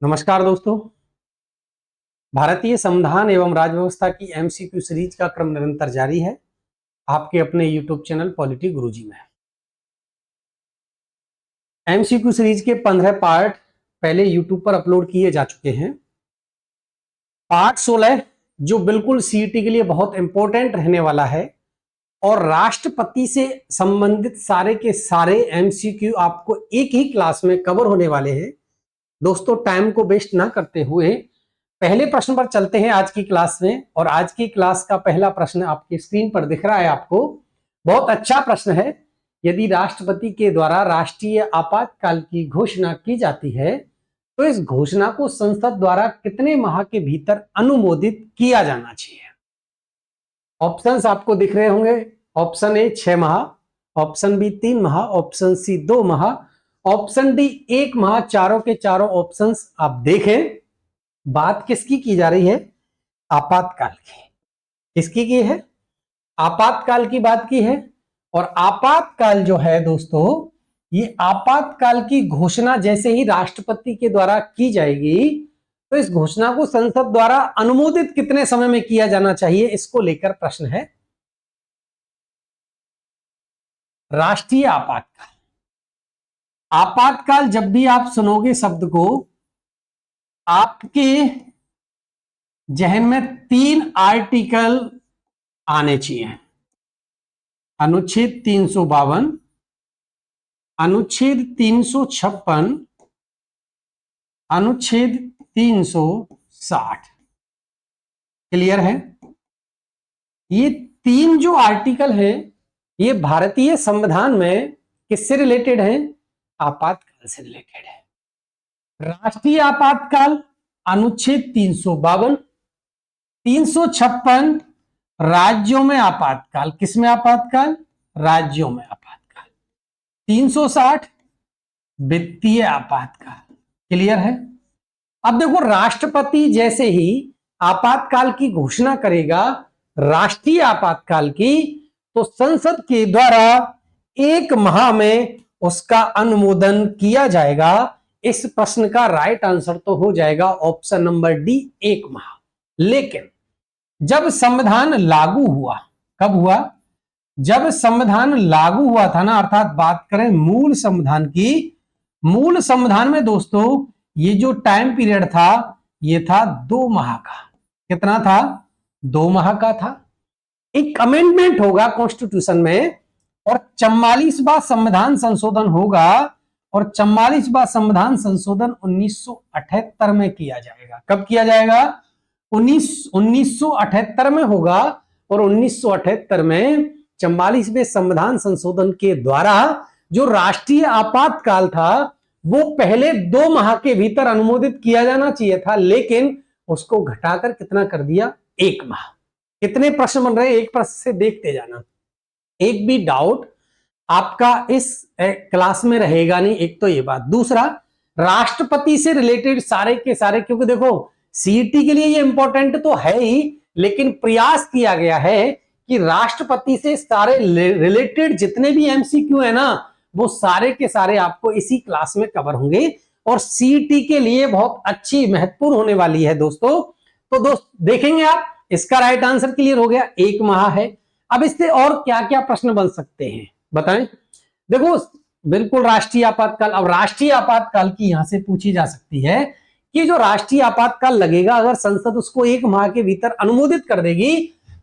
नमस्कार दोस्तों। भारतीय संविधान एवं राज्य व्यवस्था की एमसीक्यू सीरीज का क्रम निरंतर जारी है आपके अपने यूट्यूब चैनल पॉलिटी गुरुजी में। एमसीक्यू सीरीज के 15 पार्ट पहले यूट्यूब पर अपलोड किए जा चुके हैं। पार्ट 16 जो बिल्कुल सीईटी के लिए बहुत इंपॉर्टेंट रहने वाला है और राष्ट्रपति से संबंधित सारे के सारे एमसीक्यू आपको एक ही क्लास में कवर होने वाले हैं। दोस्तों, टाइम को वेस्ट ना करते हुए पहले प्रश्न पर चलते हैं आज की क्लास में। और आज की क्लास का पहला प्रश्न आपकी स्क्रीन पर दिख रहा है आपको। बहुत अच्छा प्रश्न है। यदि राष्ट्रपति के द्वारा राष्ट्रीय आपातकाल की घोषणा की जाती है तो इस घोषणा को संसद द्वारा कितने माह के भीतर अनुमोदित किया जाना चाहिए? ऑप्शंस आपको दिख रहे होंगे। ऑप्शन ए 6 माह, ऑप्शन बी 3 माह, ऑप्शन सी 2 माह, ऑप्शन डी 1 माह। चारों के चारों ऑप्शंस आप देखें। बात किसकी की जा रही है? आपातकाल की। किसकी की है? आपातकाल की बात की है। और आपातकाल जो है दोस्तों, ये आपातकाल की घोषणा जैसे ही राष्ट्रपति के द्वारा की जाएगी तो इस घोषणा को संसद द्वारा अनुमोदित कितने समय में किया जाना चाहिए, इसको लेकर प्रश्न है। राष्ट्रीय आपातकाल। आपातकाल जब भी आप सुनोगे शब्द को, आपके जहन में 3 आर्टिकल आने चाहिए। अनुच्छेद 352, अनुच्छेद 356, अनुच्छेद 360। क्लियर है? ये 3 जो आर्टिकल हैं ये भारतीय संविधान में किससे रिलेटेड है? आपातकाल से रिलेटेड है। राष्ट्रीय आपातकाल अनुच्छेद 352, 356 राज्यों में आपातकाल। किसमें आपातकाल? राज्यों में आपातकाल। 360 वित्तीय आपातकाल। क्लियर है? अब देखो, राष्ट्रपति जैसे ही आपातकाल की घोषणा करेगा, राष्ट्रीय आपातकाल की, तो संसद के द्वारा 1 माह में उसका अनुमोदन किया जाएगा। इस प्रश्न का राइट आंसर तो हो जाएगा ऑप्शन नंबर डी, 1 माह। लेकिन जब संविधान लागू हुआ, कब हुआ? जब संविधान लागू हुआ था ना, अर्थात बात करें मूल संविधान की, मूल संविधान में दोस्तों ये जो टाइम पीरियड था ये था 2 माह का। कितना था? 2 माह का था। एक अमेंडमेंट होगा कॉन्स्टिट्यूशन में और 44वां संविधान संशोधन होगा। और 44वां संविधान संशोधन 1978 में किया जाएगा। कब किया जाएगा? 1978 में होगा। और 1978 में 44वें संविधान संशोधन के द्वारा जो राष्ट्रीय आपातकाल था वो पहले 2 माह के भीतर अनुमोदित किया जाना चाहिए था, लेकिन उसको घटाकर कितना कर दिया? 1 माह। कितने प्रश्न बन रहे हैं? एक प्रश्न से देखते जाना। एक भी डाउट आपका इस क्लास में रहेगा नहीं, एक तो ये बात। दूसरा, राष्ट्रपति से रिलेटेड सारे के सारे, क्योंकि देखो सीईटी के लिए ये इंपॉर्टेंट तो है ही, लेकिन प्रयास किया गया है कि राष्ट्रपति से सारे रिलेटेड जितने भी एमसीक्यू है ना, वो सारे के सारे आपको इसी क्लास में कवर होंगे और सीईटी के लिए बहुत अच्छी महत्वपूर्ण होने वाली है दोस्तों। तो दोस्त देखेंगे आप, इसका राइट आंसर क्लियर हो गया, 1 माह है। अब इससे और क्या क्या प्रश्न बन सकते हैं बताएं। देखो, बिल्कुल राष्ट्रीय आपातकाल। अब राष्ट्रीय आपातकाल की यहां से पूछी जा सकती है कि जो राष्ट्रीय आपातकाल लगेगा, अगर संसद उसको 1 माह के भीतर अनुमोदित कर देगी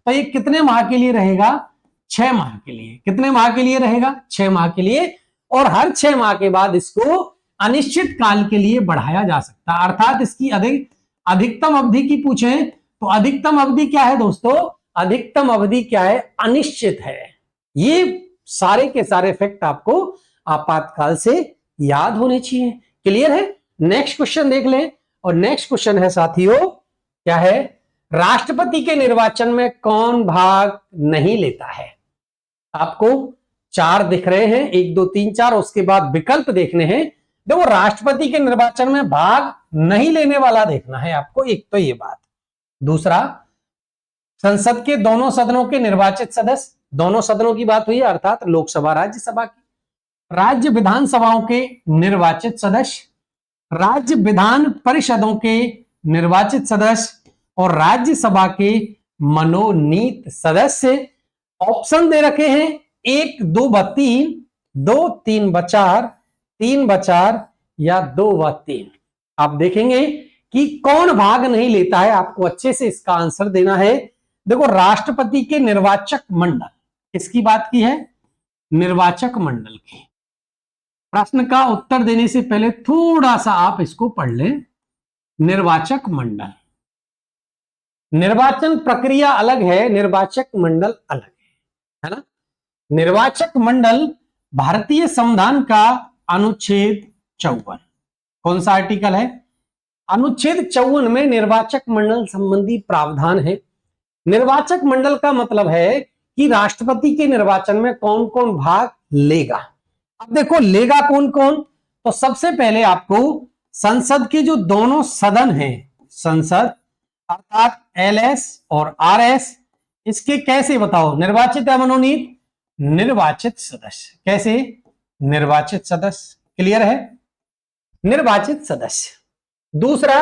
तो ये कितने माह के लिए रहेगा? 6 माह के लिए। कितने माह के लिए रहेगा? 6 माह के लिए। और हर 6 माह के बाद इसको अनिश्चित काल के लिए बढ़ाया जा सकता है। अर्थात इसकी अधिकतम अवधि की पूछें तो अधिकतम अवधि क्या है दोस्तों? अधिकतम अवधि क्या है? अनिश्चित है। ये सारे के सारे फैक्ट आपको आपातकाल से याद होने चाहिए। क्लियर है? नेक्स्ट क्वेश्चन देख लें। और नेक्स्ट क्वेश्चन है साथियों, क्या है? राष्ट्रपति के निर्वाचन में कौन भाग नहीं लेता है? आपको 4 दिख रहे हैं, 1 2 3 4। उसके बाद विकल्प देखने हैं। देखो, राष्ट्रपति के निर्वाचन में भाग नहीं लेने वाला देखना है आपको, एक तो ये बात। दूसरा, संसद के दोनों सदनों के निर्वाचित सदस्य, दोनों सदनों की बात हुई है, अर्थात लोकसभा राज्यसभा की। राज्य विधानसभाओं के निर्वाचित सदस्य, राज्य विधान परिषदों के निर्वाचित सदस्य और राज्यसभा के मनोनीत सदस्य। ऑप्शन दे रखे हैं 1, 2 व 3, 2, 3 व 4, 3 व 4 या 2 व 3। आप देखेंगे कि कौन भाग नहीं लेता है, आपको अच्छे से इसका आंसर देना है। देखो, राष्ट्रपति के निर्वाचक मंडल, किसकी बात की है? निर्वाचक मंडल की। प्रश्न का उत्तर देने से पहले थोड़ा सा आप इसको पढ़ लें। निर्वाचक मंडल, निर्वाचन प्रक्रिया अलग है, निर्वाचक मंडल अलग है ना। निर्वाचक मंडल भारतीय संविधान का अनुच्छेद 54, कौन सा आर्टिकल है? अनुच्छेद 54 में निर्वाचक मंडल संबंधी प्रावधान है। निर्वाचक मंडल का मतलब है कि राष्ट्रपति के निर्वाचन में कौन कौन भाग लेगा। अब देखो, लेगा कौन कौन? तो सबसे पहले आपको संसद के जो दोनों सदन हैं, संसद अर्थात एलएस और आरएस, इसके कैसे बताओ, निर्वाचित या मनोनीत? निर्वाचित सदस्य। कैसे? निर्वाचित सदस्य। क्लियर है? निर्वाचित सदस्य। दूसरा,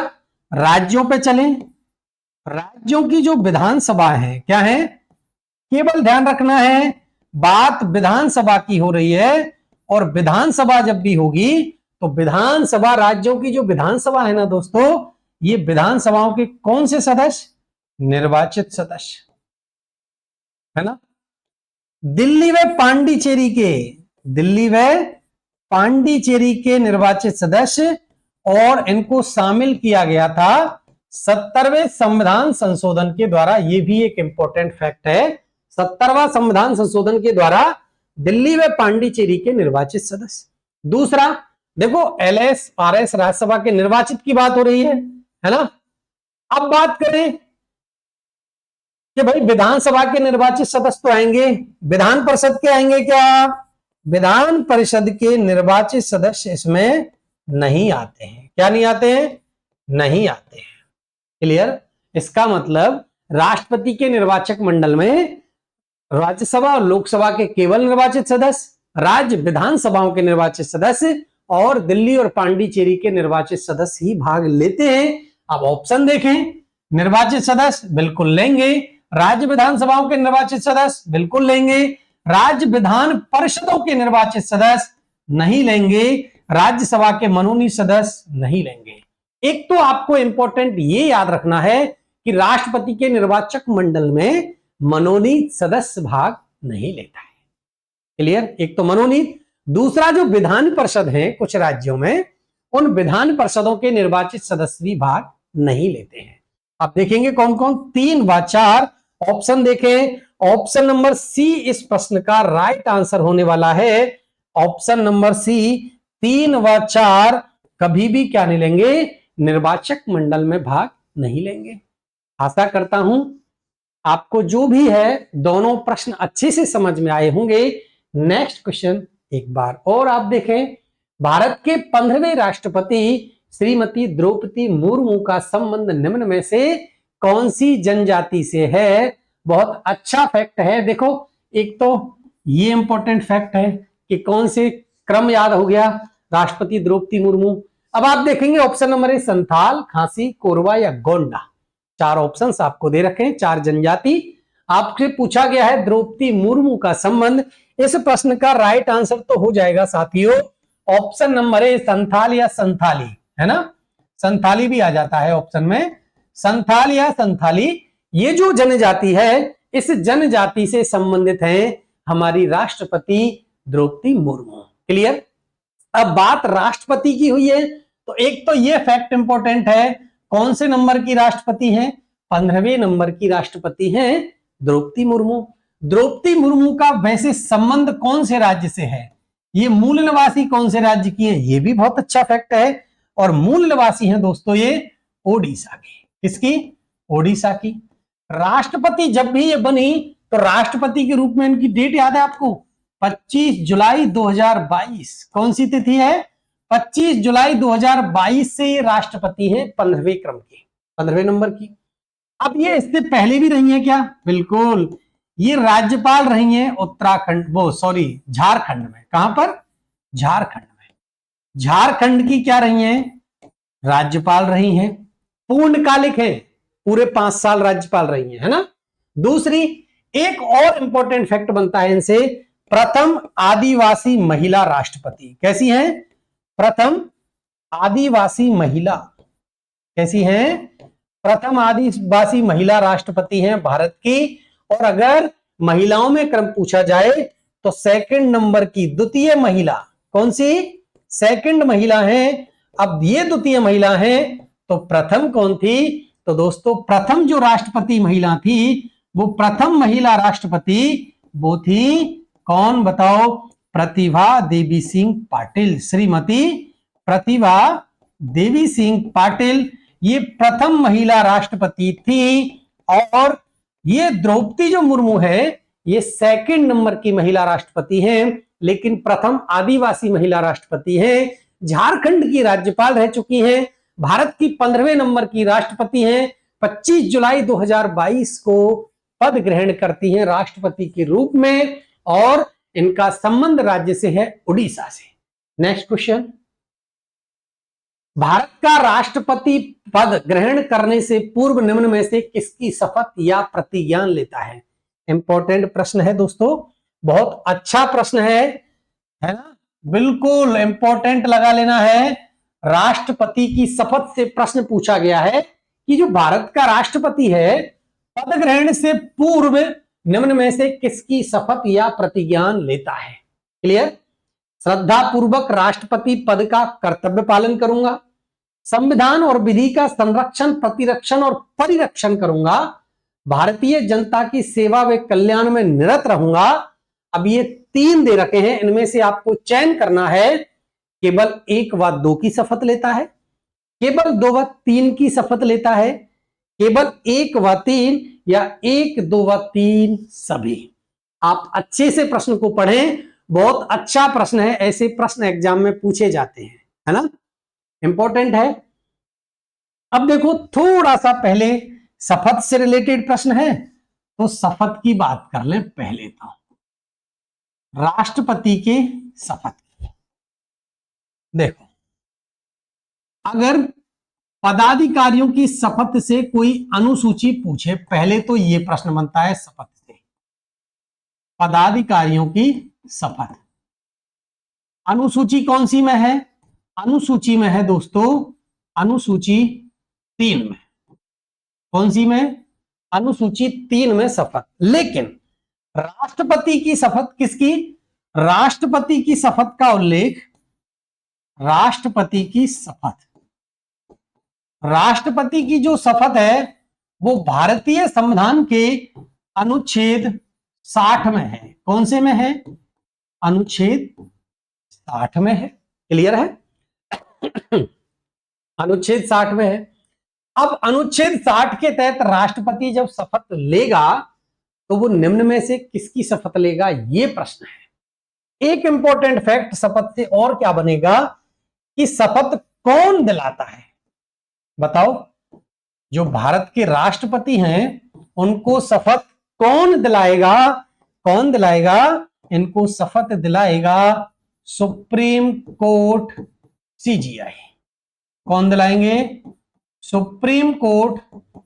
राज्यों पे चलें। राज्यों की जो विधानसभा है, क्या है? केवल ध्यान रखना है, बात विधानसभा की हो रही है, और विधानसभा जब भी होगी तो विधानसभा, राज्यों की जो विधानसभा है ना दोस्तों, ये विधानसभाओं के कौन से सदस्य? निर्वाचित सदस्य, है ना। दिल्ली व पांडिचेरी के, दिल्ली व पांडिचेरी के निर्वाचित सदस्य, और इनको शामिल किया गया था 70वें संविधान संशोधन के द्वारा। ये भी एक इंपॉर्टेंट फैक्ट है, 70वां संविधान संशोधन के द्वारा दिल्ली व पांडिचेरी के निर्वाचित सदस्य। दूसरा, देखो एलएस आरएस राज्यसभा के निर्वाचित की बात हो रही है ना। अब बात करें कि भाई विधानसभा के निर्वाचित सदस्य तो आएंगे, विधान परिषद के आएंगे क्या? विधान परिषद के निर्वाचित सदस्य इसमें नहीं आते हैं। क्या नहीं आते हैं? नहीं आते हैं। क्लियर? इसका मतलब राष्ट्रपति के निर्वाचक मंडल में राज्यसभा और लोकसभा के केवल निर्वाचित सदस्य, राज्य विधानसभाओं के निर्वाचित सदस्य और दिल्ली और पांडिचेरी के निर्वाचित सदस्य ही भाग लेते हैं। अब ऑप्शन देखें, निर्वाचित सदस्य बिल्कुल लेंगे, राज्य विधानसभाओं के निर्वाचित सदस्य बिल्कुल लेंगे, राज्य विधान परिषदों के निर्वाचित सदस्य नहीं लेंगे, राज्यसभा के मनोनीत सदस्य नहीं लेंगे। एक तो आपको इंपॉर्टेंट ये याद रखना है कि राष्ट्रपति के निर्वाचक मंडल में मनोनीत सदस्य भाग नहीं लेता है। क्लियर? एक तो मनोनीत, दूसरा जो विधान परिषद है कुछ राज्यों में, उन विधान परिषदों के निर्वाचित सदस्य भी भाग नहीं लेते हैं। आप देखेंगे कौन कौन? 3 व 4। ऑप्शन देखें, ऑप्शन नंबर सी इस प्रश्न का राइट आंसर होने वाला है। ऑप्शन नंबर सी, 3 व 4 कभी भी क्या नहीं लेंगे? निर्वाचक मंडल में भाग नहीं लेंगे। आशा करता हूं आपको जो भी है दोनों प्रश्न अच्छे से समझ में आए होंगे। नेक्स्ट क्वेश्चन एक बार और आप देखें, भारत के 15वें राष्ट्रपति श्रीमती द्रौपदी मुर्मू का संबंध निम्न में से कौन सी जनजाति से है? बहुत अच्छा फैक्ट है। देखो, एक तो ये इंपॉर्टेंट फैक्ट है कि कौन से क्रम याद हो गया, राष्ट्रपति द्रौपदी मुर्मू। अब आप देखेंगे ऑप्शन नंबर ए, संथाल, खासी, कोरवा या गोंडा। 4 ऑप्शंस आपको दे रखे हैं, 4 जनजाति। आपसे पूछा गया है द्रौपदी मुर्मू का संबंध। इस प्रश्न का राइट आंसर तो हो जाएगा साथियों ऑप्शन नंबर ए, संथाल या संथाली, है ना। संथाली भी आ जाता है ऑप्शन में, संथाल या संथाली। ये जो जनजाति है, इस जनजाति से संबंधित है हमारी राष्ट्रपति द्रौपदी मुर्मू। क्लियर? अब बात राष्ट्रपति की हुई है तो एक तो ये फैक्ट इंपॉर्टेंट है, कौन से नंबर की राष्ट्रपति हैं? 15वें नंबर की राष्ट्रपति हैं द्रौपदी मुर्मू। द्रौपदी मुर्मू का वैसे संबंध कौन से राज्य से है? ये मूल निवासी कौन से राज्य की है? ये भी बहुत अच्छा फैक्ट है। और मूल निवासी हैं दोस्तों ये ओडिशा की। किसकी? ओडिशा की। राष्ट्रपति जब भी ये बनी तो राष्ट्रपति के रूप में इनकी डेट याद है आपको? 25 जुलाई 2022। कौन सी तिथि है? 25 जुलाई 2022 से ये राष्ट्रपति है 15वें क्रम की, 15वें नंबर की। अब ये इससे पहले भी रही है क्या? बिल्कुल, ये राज्यपाल रही हैं उत्तराखंड, झारखंड में। कहां पर? झारखंड में। झारखंड की क्या रही हैं? राज्यपाल रही हैं, पूर्णकालिक हैं, पूरे 5 साल राज्यपाल रही हैं, है ना। दूसरी, एक और इंपॉर्टेंट फैक्ट बनता है इनसे, प्रथम आदिवासी महिला राष्ट्रपति। कैसी हैं? प्रथम आदिवासी महिला। कैसी हैं? प्रथम आदिवासी महिला राष्ट्रपति हैं भारत की। और अगर महिलाओं में क्रम पूछा जाए तो सेकंड नंबर की द्वितीय महिला कौन सी? सेकंड महिला है। अब ये द्वितीय महिला है तो प्रथम कौन थी? तो दोस्तों प्रथम जो राष्ट्रपति महिला थी, वो प्रथम महिला राष्ट्रपति वो थी कौन बताओ? प्रतिभा देवी सिंह पाटिल। श्रीमती प्रतिभा देवी सिंह पाटिल ये प्रथम महिला राष्ट्रपति थी। और ये द्रौपदी जो मुर्मू है ये सेकंड नंबर की महिला राष्ट्रपति हैं, लेकिन प्रथम आदिवासी महिला राष्ट्रपति हैं। झारखंड की राज्यपाल रह चुकी हैं, भारत की 15वें नंबर की राष्ट्रपति हैं। 25 जुलाई 2022 को पद ग्रहण करती हैं राष्ट्रपति के रूप में, और इनका संबंध राज्य से है उड़ीसा से। नेक्स्ट क्वेश्चन, भारत का राष्ट्रपति पद ग्रहण करने से पूर्व निम्न में से किसकी शपथ या प्रतिज्ञान लेता है? इंपॉर्टेंट प्रश्न है दोस्तों, बहुत अच्छा प्रश्न है ना, बिल्कुल इंपॉर्टेंट लगा लेना है। राष्ट्रपति की शपथ से प्रश्न पूछा गया है कि जो भारत का राष्ट्रपति है पद ग्रहण से पूर्व निम्न में से किसकी शपथ या प्रतिज्ञान लेता है? क्लियर? श्रद्धा पूर्वक राष्ट्रपति पद का कर्तव्य पालन करूंगा, संविधान और विधि का संरक्षण, प्रतिरक्षण और परिरक्षण करूंगा, भारतीय जनता की सेवा व कल्याण में निरत रहूंगा। अब ये 3 दे रखे हैं, इनमें से आपको चयन करना है। केवल 1 व 2 की शपथ लेता है, केवल 2 व 3 की शपथ लेता है, केवल 1 व 3, या 1, 2 व 3 सभी। आप अच्छे से प्रश्न को पढ़ें, बहुत अच्छा प्रश्न है, ऐसे प्रश्न एग्जाम में पूछे जाते हैं, है ना, इंपॉर्टेंट है। अब देखो थोड़ा सा पहले शपथ से रिलेटेड प्रश्न है, तो शपथ की बात कर ले पहले। तो राष्ट्रपति के शपथ की देखो, अगर पदाधिकारियों की शपथ से कोई अनुसूची पूछे, पहले तो यह प्रश्न बनता है शपथ से, पदाधिकारियों की शपथ। अनुसूची कौन सी में है? अनुसूची में है दोस्तों, अनुसूची 3 में। कौन सी में? अनुसूची 3 में शपथ। लेकिन राष्ट्रपति की शपथ किसकी? राष्ट्रपति की शपथ का उल्लेख, राष्ट्रपति की शपथ, राष्ट्रपति की जो शपथ है वो भारतीय संविधान के अनुच्छेद 60 में है। कौन से में है? अनुच्छेद 60 में है। क्लियर है? अनुच्छेद 60 में है। अब अनुच्छेद 60 के तहत राष्ट्रपति जब शपथ लेगा तो वो निम्न में से किसकी शपथ लेगा, ये प्रश्न है। एक इंपॉर्टेंट फैक्ट शपथ से और क्या बनेगा कि शपथ कौन दिलाता है? बताओ, जो भारत के राष्ट्रपति हैं उनको शपथ कौन दिलाएगा? कौन दिलाएगा? इनको शपथ दिलाएगा सुप्रीम कोर्ट सीजीआई। कौन दिलाएंगे? Supreme court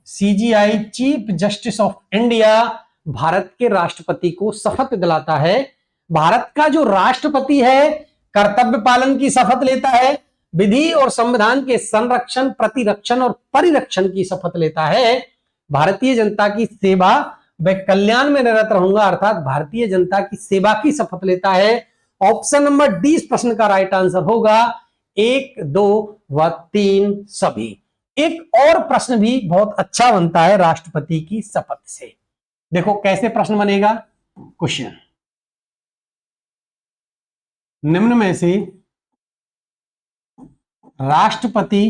CGI, chief justice of India, Bharat के राष्ट्रपति को शपथ दिलाता है। भारत का जो राष्ट्रपति है कर्तव्य पालन की शपथ लेता है, विधि और संविधान के संरक्षण, प्रतिरक्षण और परिरक्षण की शपथ लेता है, भारतीय जनता की सेवा व कल्याण में निरत रहूंगा, अर्थात भारतीय जनता की सेवा की शपथ लेता है। ऑप्शन नंबर डी इस प्रश्न का राइट आंसर होगा, 1, 2 व 3 सभी। एक और प्रश्न भी बहुत अच्छा बनता है राष्ट्रपति की शपथ से। देखो कैसे प्रश्न बनेगा। क्वेश्चन, निम्न में से राष्ट्रपति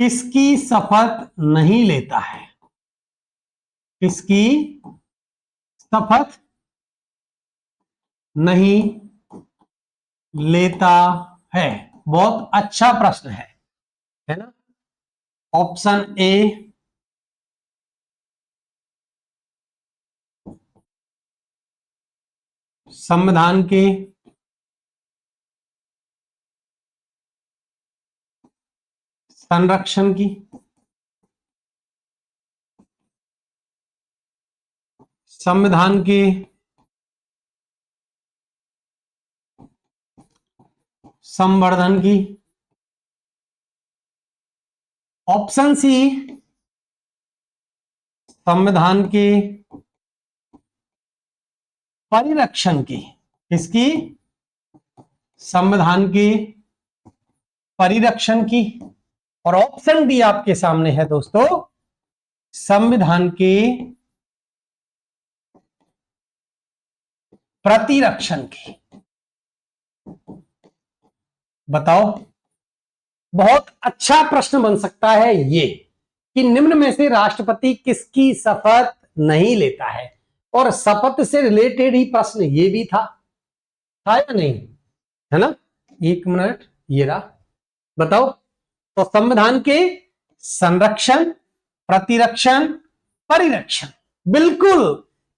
किसकी शपथ नहीं लेता है? किसकी शपथ नहीं लेता है? बहुत अच्छा प्रश्न है ना। ऑप्शन ए संविधान के संरक्षण की, संविधान के संवर्धन की, ऑप्शन सी संविधान के परिरक्षण की, किसकी, संविधान के परिरक्षण की, और ऑप्शन डी आपके सामने है दोस्तों, संविधान के प्रतिरक्षण की। बताओ, बहुत अच्छा प्रश्न बन सकता है ये कि निम्न में से राष्ट्रपति किसकी शपथ नहीं लेता है, और शपथ से रिलेटेड ही प्रश्न ये भी था या नहीं, है ना। एक मिनट, ये रहा। बताओ, तो संविधान के संरक्षण, प्रतिरक्षण, परिरक्षण, बिल्कुल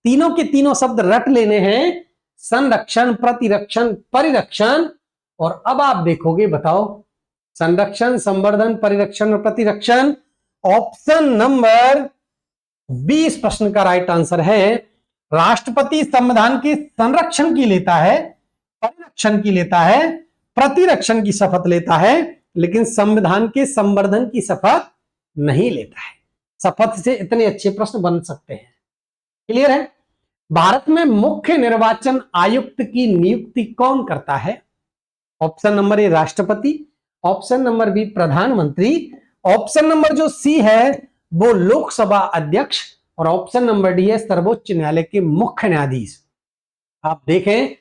तीनों के तीनों शब्द रट लेने हैं, संरक्षण, प्रतिरक्षण, परिरक्षण। और अब आप देखोगे, बताओ, संरक्षण, संवर्धन, परिरक्षण और प्रतिरक्षण, ऑप्शन नंबर 20 प्रश्न का राइट आंसर है। राष्ट्रपति संविधान के संरक्षण की लेता है, परिरक्षण की लेता है, प्रतिरक्षण की शपथ लेता है, लेकिन संविधान के संवर्धन की शपथ नहीं लेता है। शपथ से इतने अच्छे प्रश्न बन सकते हैं। क्लियर है। भारत में मुख्य निर्वाचन आयुक्त की नियुक्ति कौन करता है? ऑप्शन नंबर ए राष्ट्रपति, ऑप्शन नंबर बी प्रधानमंत्री, ऑप्शन नंबर जो सी है वो लोकसभा अध्यक्ष, और ऑप्शन नंबर डी है सर्वोच्च न्यायालय के मुख्य न्यायाधीश। आप देखें,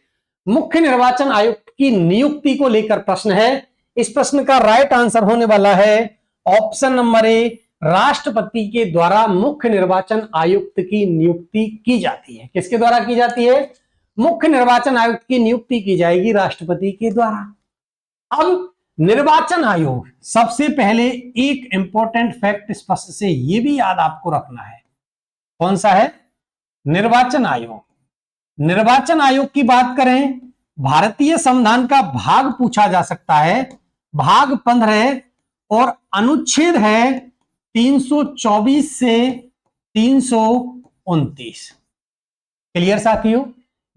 मुख्य निर्वाचन आयुक्त की नियुक्ति को लेकर प्रश्न है। इस प्रश्न का राइट आंसर होने वाला है ऑप्शन नंबर ए, राष्ट्रपति के द्वारा मुख्य निर्वाचन आयुक्त की नियुक्ति की जाती है। किसके द्वारा की जाती है? मुख्य निर्वाचन आयुक्त की नियुक्ति की जाएगी राष्ट्रपति के द्वारा। अब निर्वाचन आयोग, सबसे पहले एक इंपॉर्टेंट फैक्ट इस प्रश्न से यह भी याद आपको रखना है। कौन सा है? निर्वाचन आयोग। निर्वाचन आयोग की बात करें, भारतीय संविधान का भाग पूछा जा सकता है, भाग 15 और अनुच्छेद है 324 से 329। क्लियर साथियों?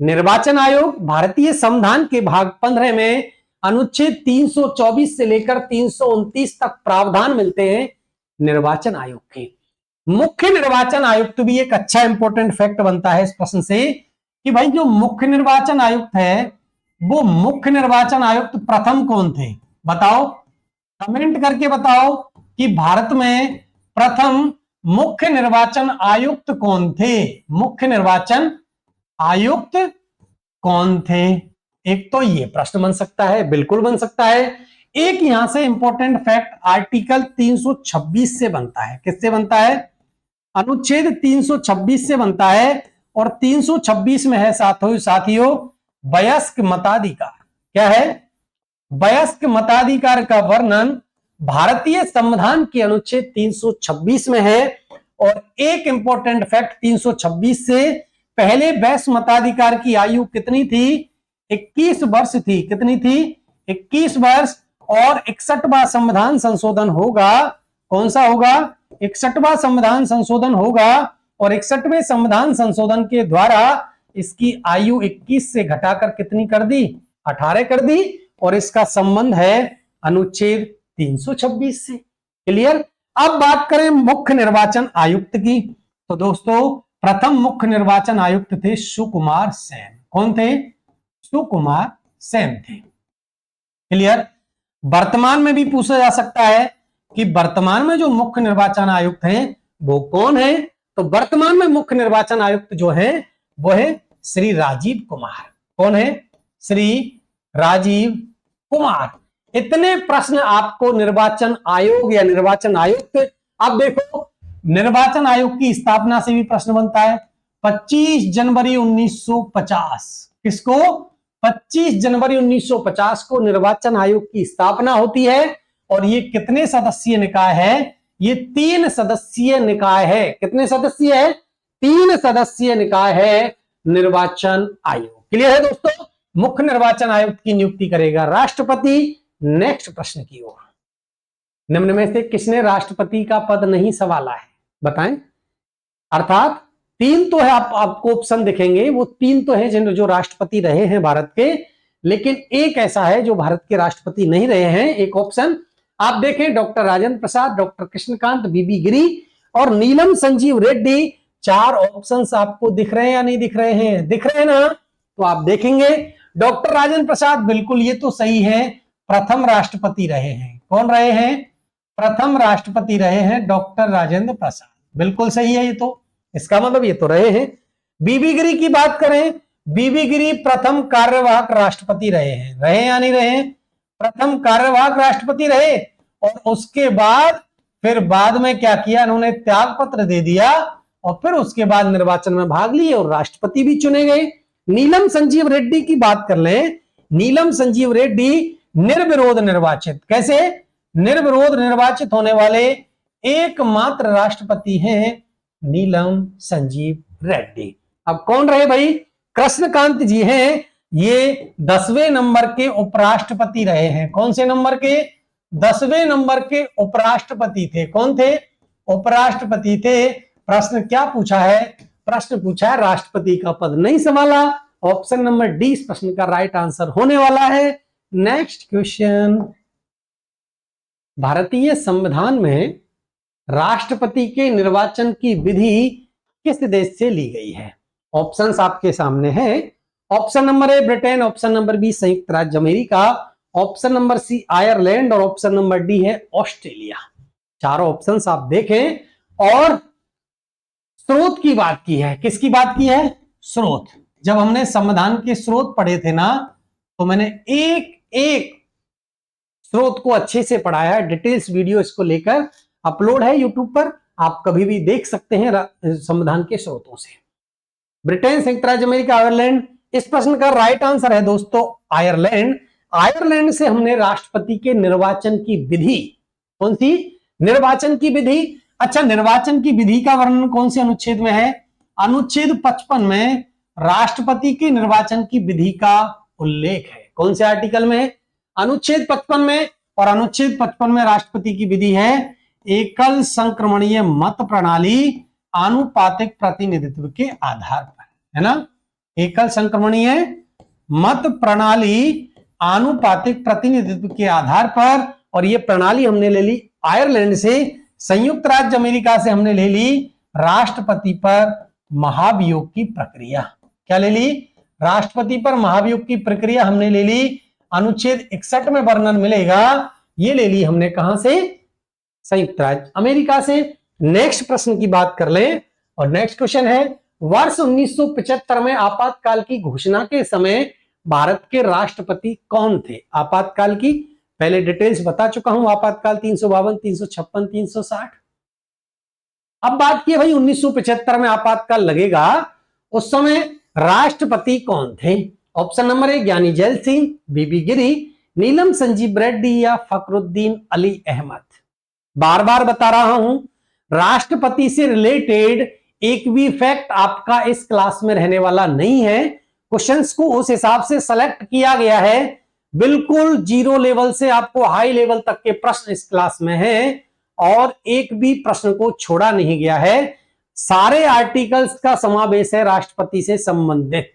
निर्वाचन आयोग भारतीय संविधान के भाग 15 में अनुच्छेद 324 से लेकर 329 तक प्रावधान मिलते हैं निर्वाचन आयोग के। मुख्य निर्वाचन आयुक्त भी एक अच्छा इंपॉर्टेंट फैक्ट बनता है इस प्रश्न से कि भाई जो मुख्य निर्वाचन आयुक्त है वो मुख्य निर्वाचन आयुक्त प्रथम कौन थे? बताओ, कमेंट करके बताओ कि भारत में प्रथम मुख्य निर्वाचन आयुक्त कौन थे? मुख्य निर्वाचन आयुक्त कौन थे? एक तो ये प्रश्न बन सकता है, बिल्कुल बन सकता है। एक यहां से इंपॉर्टेंट फैक्ट आर्टिकल 326 से बनता है। किससे बनता है? अनुच्छेद 326 से बनता है, और 326 में है साथियों वयस्क मताधिकार। क्या है? वयस्क मताधिकार का वर्णन भारतीय संविधान के अनुच्छेद 326 में है। और एक इंपॉर्टेंट फैक्ट, 326 से पहले वयस्क मताधिकार की आयु कितनी थी? 21 वर्ष थी। कितनी थी? 21 वर्ष। और 61वां संविधान संशोधन होगा। कौन सा होगा? 61वां संविधान संशोधन होगा, और 61वें संविधान संशोधन के द्वारा इसकी आयु 21 से घटाकर कितनी कर दी? 18 कर दी। और इसका संबंध है अनुच्छेद 326 से। क्लियर? अब बात करें मुख्य निर्वाचन आयुक्त की, तो दोस्तों प्रथम मुख्य निर्वाचन आयुक्त थे सुकुमार सेन। कौन थे? सुकुमार सेन थे। क्लियर? वर्तमान में भी पूछा जा सकता है कि वर्तमान में जो मुख्य निर्वाचन आयुक्त हैं वो कौन है? तो वर्तमान में मुख्य निर्वाचन आयुक्त जो है वो है श्री राजीव कुमार। कौन है? श्री राजीव कुमार। इतने प्रश्न आपको निर्वाचन आयोग या निर्वाचन आयुक्त। अब देखो, निर्वाचन आयोग की स्थापना से भी प्रश्न बनता है। 25 जनवरी 1950। किसको? 25 जनवरी 1950 को निर्वाचन आयोग की स्थापना होती है। और ये कितने सदस्यीय निकाय है? ये 3 सदस्यीय निकाय है। कितने सदस्यीय है? 3 सदस्यीय निकाय है निर्वाचन आयोग। क्लियर है दोस्तों? मुख्य निर्वाचन आयुक्त की नियुक्ति करेगा राष्ट्रपति। नेक्स्ट प्रश्न की ओर। निम्न में से किसने राष्ट्रपति का पद नहीं संभाला है, बताएं। अर्थात तीन तो है, आपको ऑप्शन दिखेंगे, वो तीन तो है जिन जो राष्ट्रपति रहे हैं भारत के, लेकिन एक ऐसा है जो भारत के राष्ट्रपति नहीं रहे हैं। एक ऑप्शन आप देखें, डॉक्टर राजेंद्र प्रसाद, डॉक्टर कृष्णकांत, बीबी गिरी और नीलम संजीव रेड्डी। चार ऑप्शंस आपको दिख रहे हैं या नहीं दिख रहे हैं? दिख रहे हैं ना, तो आप देखेंगे डॉक्टर राजेंद्र प्रसाद, बिल्कुल ये तो सही है, प्रथम राष्ट्रपति रहे हैं। कौन रहे हैं? प्रथम राष्ट्रपति रहे हैं डॉक्टर राजेंद्र प्रसाद, बिल्कुल सही है ये तो, इसका मतलब ये तो रहे हैं। बीबी गिरी की बात करें, बीबी गिरी प्रथम कार्यवाहक राष्ट्रपति रहे हैं, रहे या नहीं रहे? प्रथम कार्यवाहक राष्ट्रपति रहे, और उसके बाद फिर बाद में क्या किया, उन्होंने त्याग पत्र दे दिया और फिर उसके बाद निर्वाचन में भाग लिए और राष्ट्रपति भी चुने गए। नीलम संजीव रेड्डी की बात कर लें, नीलम संजीव रेड्डी निर्विरोध निर्वाचित, कैसे निर्विरोध निर्वाचित होने वाले एकमात्र राष्ट्रपति हैं नीलम संजीव रेड्डी। अब कौन रहे भाई? कृष्णकांत जी हैं, ये 10वें नंबर के उपराष्ट्रपति रहे हैं। कौन से नंबर के? 10वें नंबर के उपराष्ट्रपति थे। कौन थे? उपराष्ट्रपति थे। प्रश्न क्या पूछा है? प्रश्न पूछा है राष्ट्रपति का पद नहीं संभाला। ऑप्शन नंबर डी इस प्रश्न का राइट आंसर होने वाला है। नेक्स्ट क्वेश्चन, भारतीय संविधान में राष्ट्रपति के निर्वाचन की विधि किस देश से ली गई है? ऑप्शंस आपके सामने हैं। Option number A Britain, option number B संयुक्त राज्य अमेरिका, ऑप्शन नंबर सी आयरलैंड और ऑप्शन नंबर डी है ऑस्ट्रेलिया। चारों ऑप्शंस आप देखें और स्रोत की बात की है। किसकी बात की है? स्रोत। जब हमने संविधान के स्रोत पढ़े थे ना, तो मैंने एक एक स्रोत को अच्छे से पढ़ाया है। डिटेल्स वीडियो इसको लेकर अपलोड है यूट्यूब पर, आप कभी भी देख सकते हैं संविधान के स्रोतों से। ब्रिटेन, संयुक्त राज्य अमेरिका, आयरलैंड। इस प्रश्न का राइट आंसर है दोस्तों आयरलैंड। आयरलैंड से हमने राष्ट्रपति के निर्वाचन की विधि, कौन सी? निर्वाचन की विधि। अच्छा, निर्वाचन की विधि का वर्णन कौन से अनुच्छेद में है? अनुच्छेद 55 में राष्ट्रपति के निर्वाचन की विधि का उल्लेख है। कौन से आर्टिकल में? अनुच्छेद 55 में। और अनुच्छेद 55 में राष्ट्रपति की विधि है एकल संक्रमणीय मत प्रणाली आनुपातिक प्रतिनिधित्व के आधार पर, है ना? एकल संक्रमणीय मत प्रणाली आनुपातिक प्रतिनिधित्व के आधार पर। और ये प्रणाली हमने ले ली आयरलैंड से। संयुक्त राज्य अमेरिका से हमने ले ली राष्ट्रपति पर महाभियोग की प्रक्रिया। क्या ले ली? राष्ट्रपति पर महाभियोग की प्रक्रिया हमने ले ली, अनुच्छेद 61 में वर्णन मिलेगा। ये ले ली हमने कहां से? संयुक्त राज्य अमेरिका से। नेक्स्ट प्रश्न की बात कर लें और नेक्स्ट क्वेश्चन है, वर्ष 1975 में आपातकाल की घोषणा के समय भारत के राष्ट्रपति कौन थे? आपातकाल की पहले डिटेल्स बता चुका हूं, आपातकाल 352, 356, 360। अब बात की भाई 1975 में आपातकाल लगेगा, उस समय राष्ट्रपति कौन थे? ऑप्शन नंबर ए ज्ञानी जैल सिंह, बीबी गिरी, नीलम संजीव रेड्डी या फखरुद्दीन अली अहमद। बार बार बता रहा हूं, राष्ट्रपति से रिलेटेड एक भी फैक्ट आपका इस क्लास में रहने वाला नहीं है। क्वेश्चंस को उस हिसाब से सेलेक्ट किया गया है, बिल्कुल जीरो लेवल से आपको हाई लेवल तक के प्रश्न इस क्लास में हैं और एक भी प्रश्न को छोड़ा नहीं गया है। सारे आर्टिकल्स का समावेश है राष्ट्रपति से संबंधित।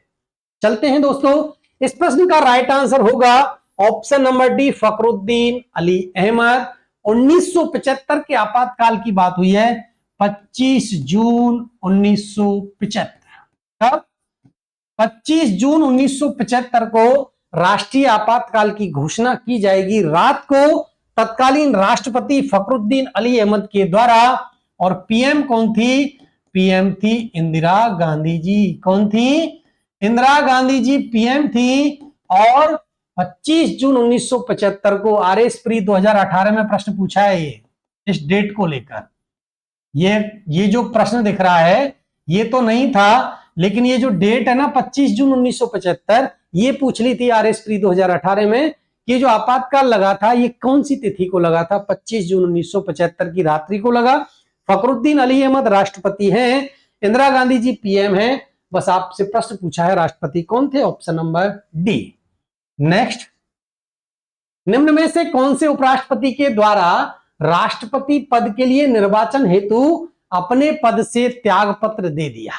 चलते हैं दोस्तों, इस प्रश्न का राइट आंसर होगा option number D Fakhruddin Ali Ahmed. 1975 के आपातकाल की बात हुई है 25 जून 1975। कब? 25 जून 1975 को राष्ट्रीय आपातकाल की घोषणा की जाएगी रात को तत्कालीन राष्ट्रपति फखरुद्दीन अली अहमद के द्वारा। और पीएम कौन थी? पीएम थी इंदिरा गांधी जी। कौन थी? इंदिरा गांधी जी पीएम थी। और 25 जून 1975 को आरएस प्री 2018 में प्रश्न पूछा है ये इस डेट को लेकर। ये जो प्रश्न दिख रहा है ये तो नहीं था, लेकिन ये जो डेट है ना 25 जून 1975, ये पूछ ली थी आरएस प्री 2018 में कि जो आपातकाल लगा था ये कौन सी तिथि को लगा था? 25 जून 1975 की रात्रि को लगा। फखरुद्दीन अली अहमद राष्ट्रपति हैं, इंदिरा गांधी जी पीएम हैं। बस आपसे प्रश्न पूछा है राष्ट्रपति कौन थे? Option number D. नेक्स्ट, निम्न में से कौन से उपराष्ट्रपति के द्वारा राष्ट्रपति पद के लिए निर्वाचन हेतु अपने पद से त्याग पत्र दे दिया?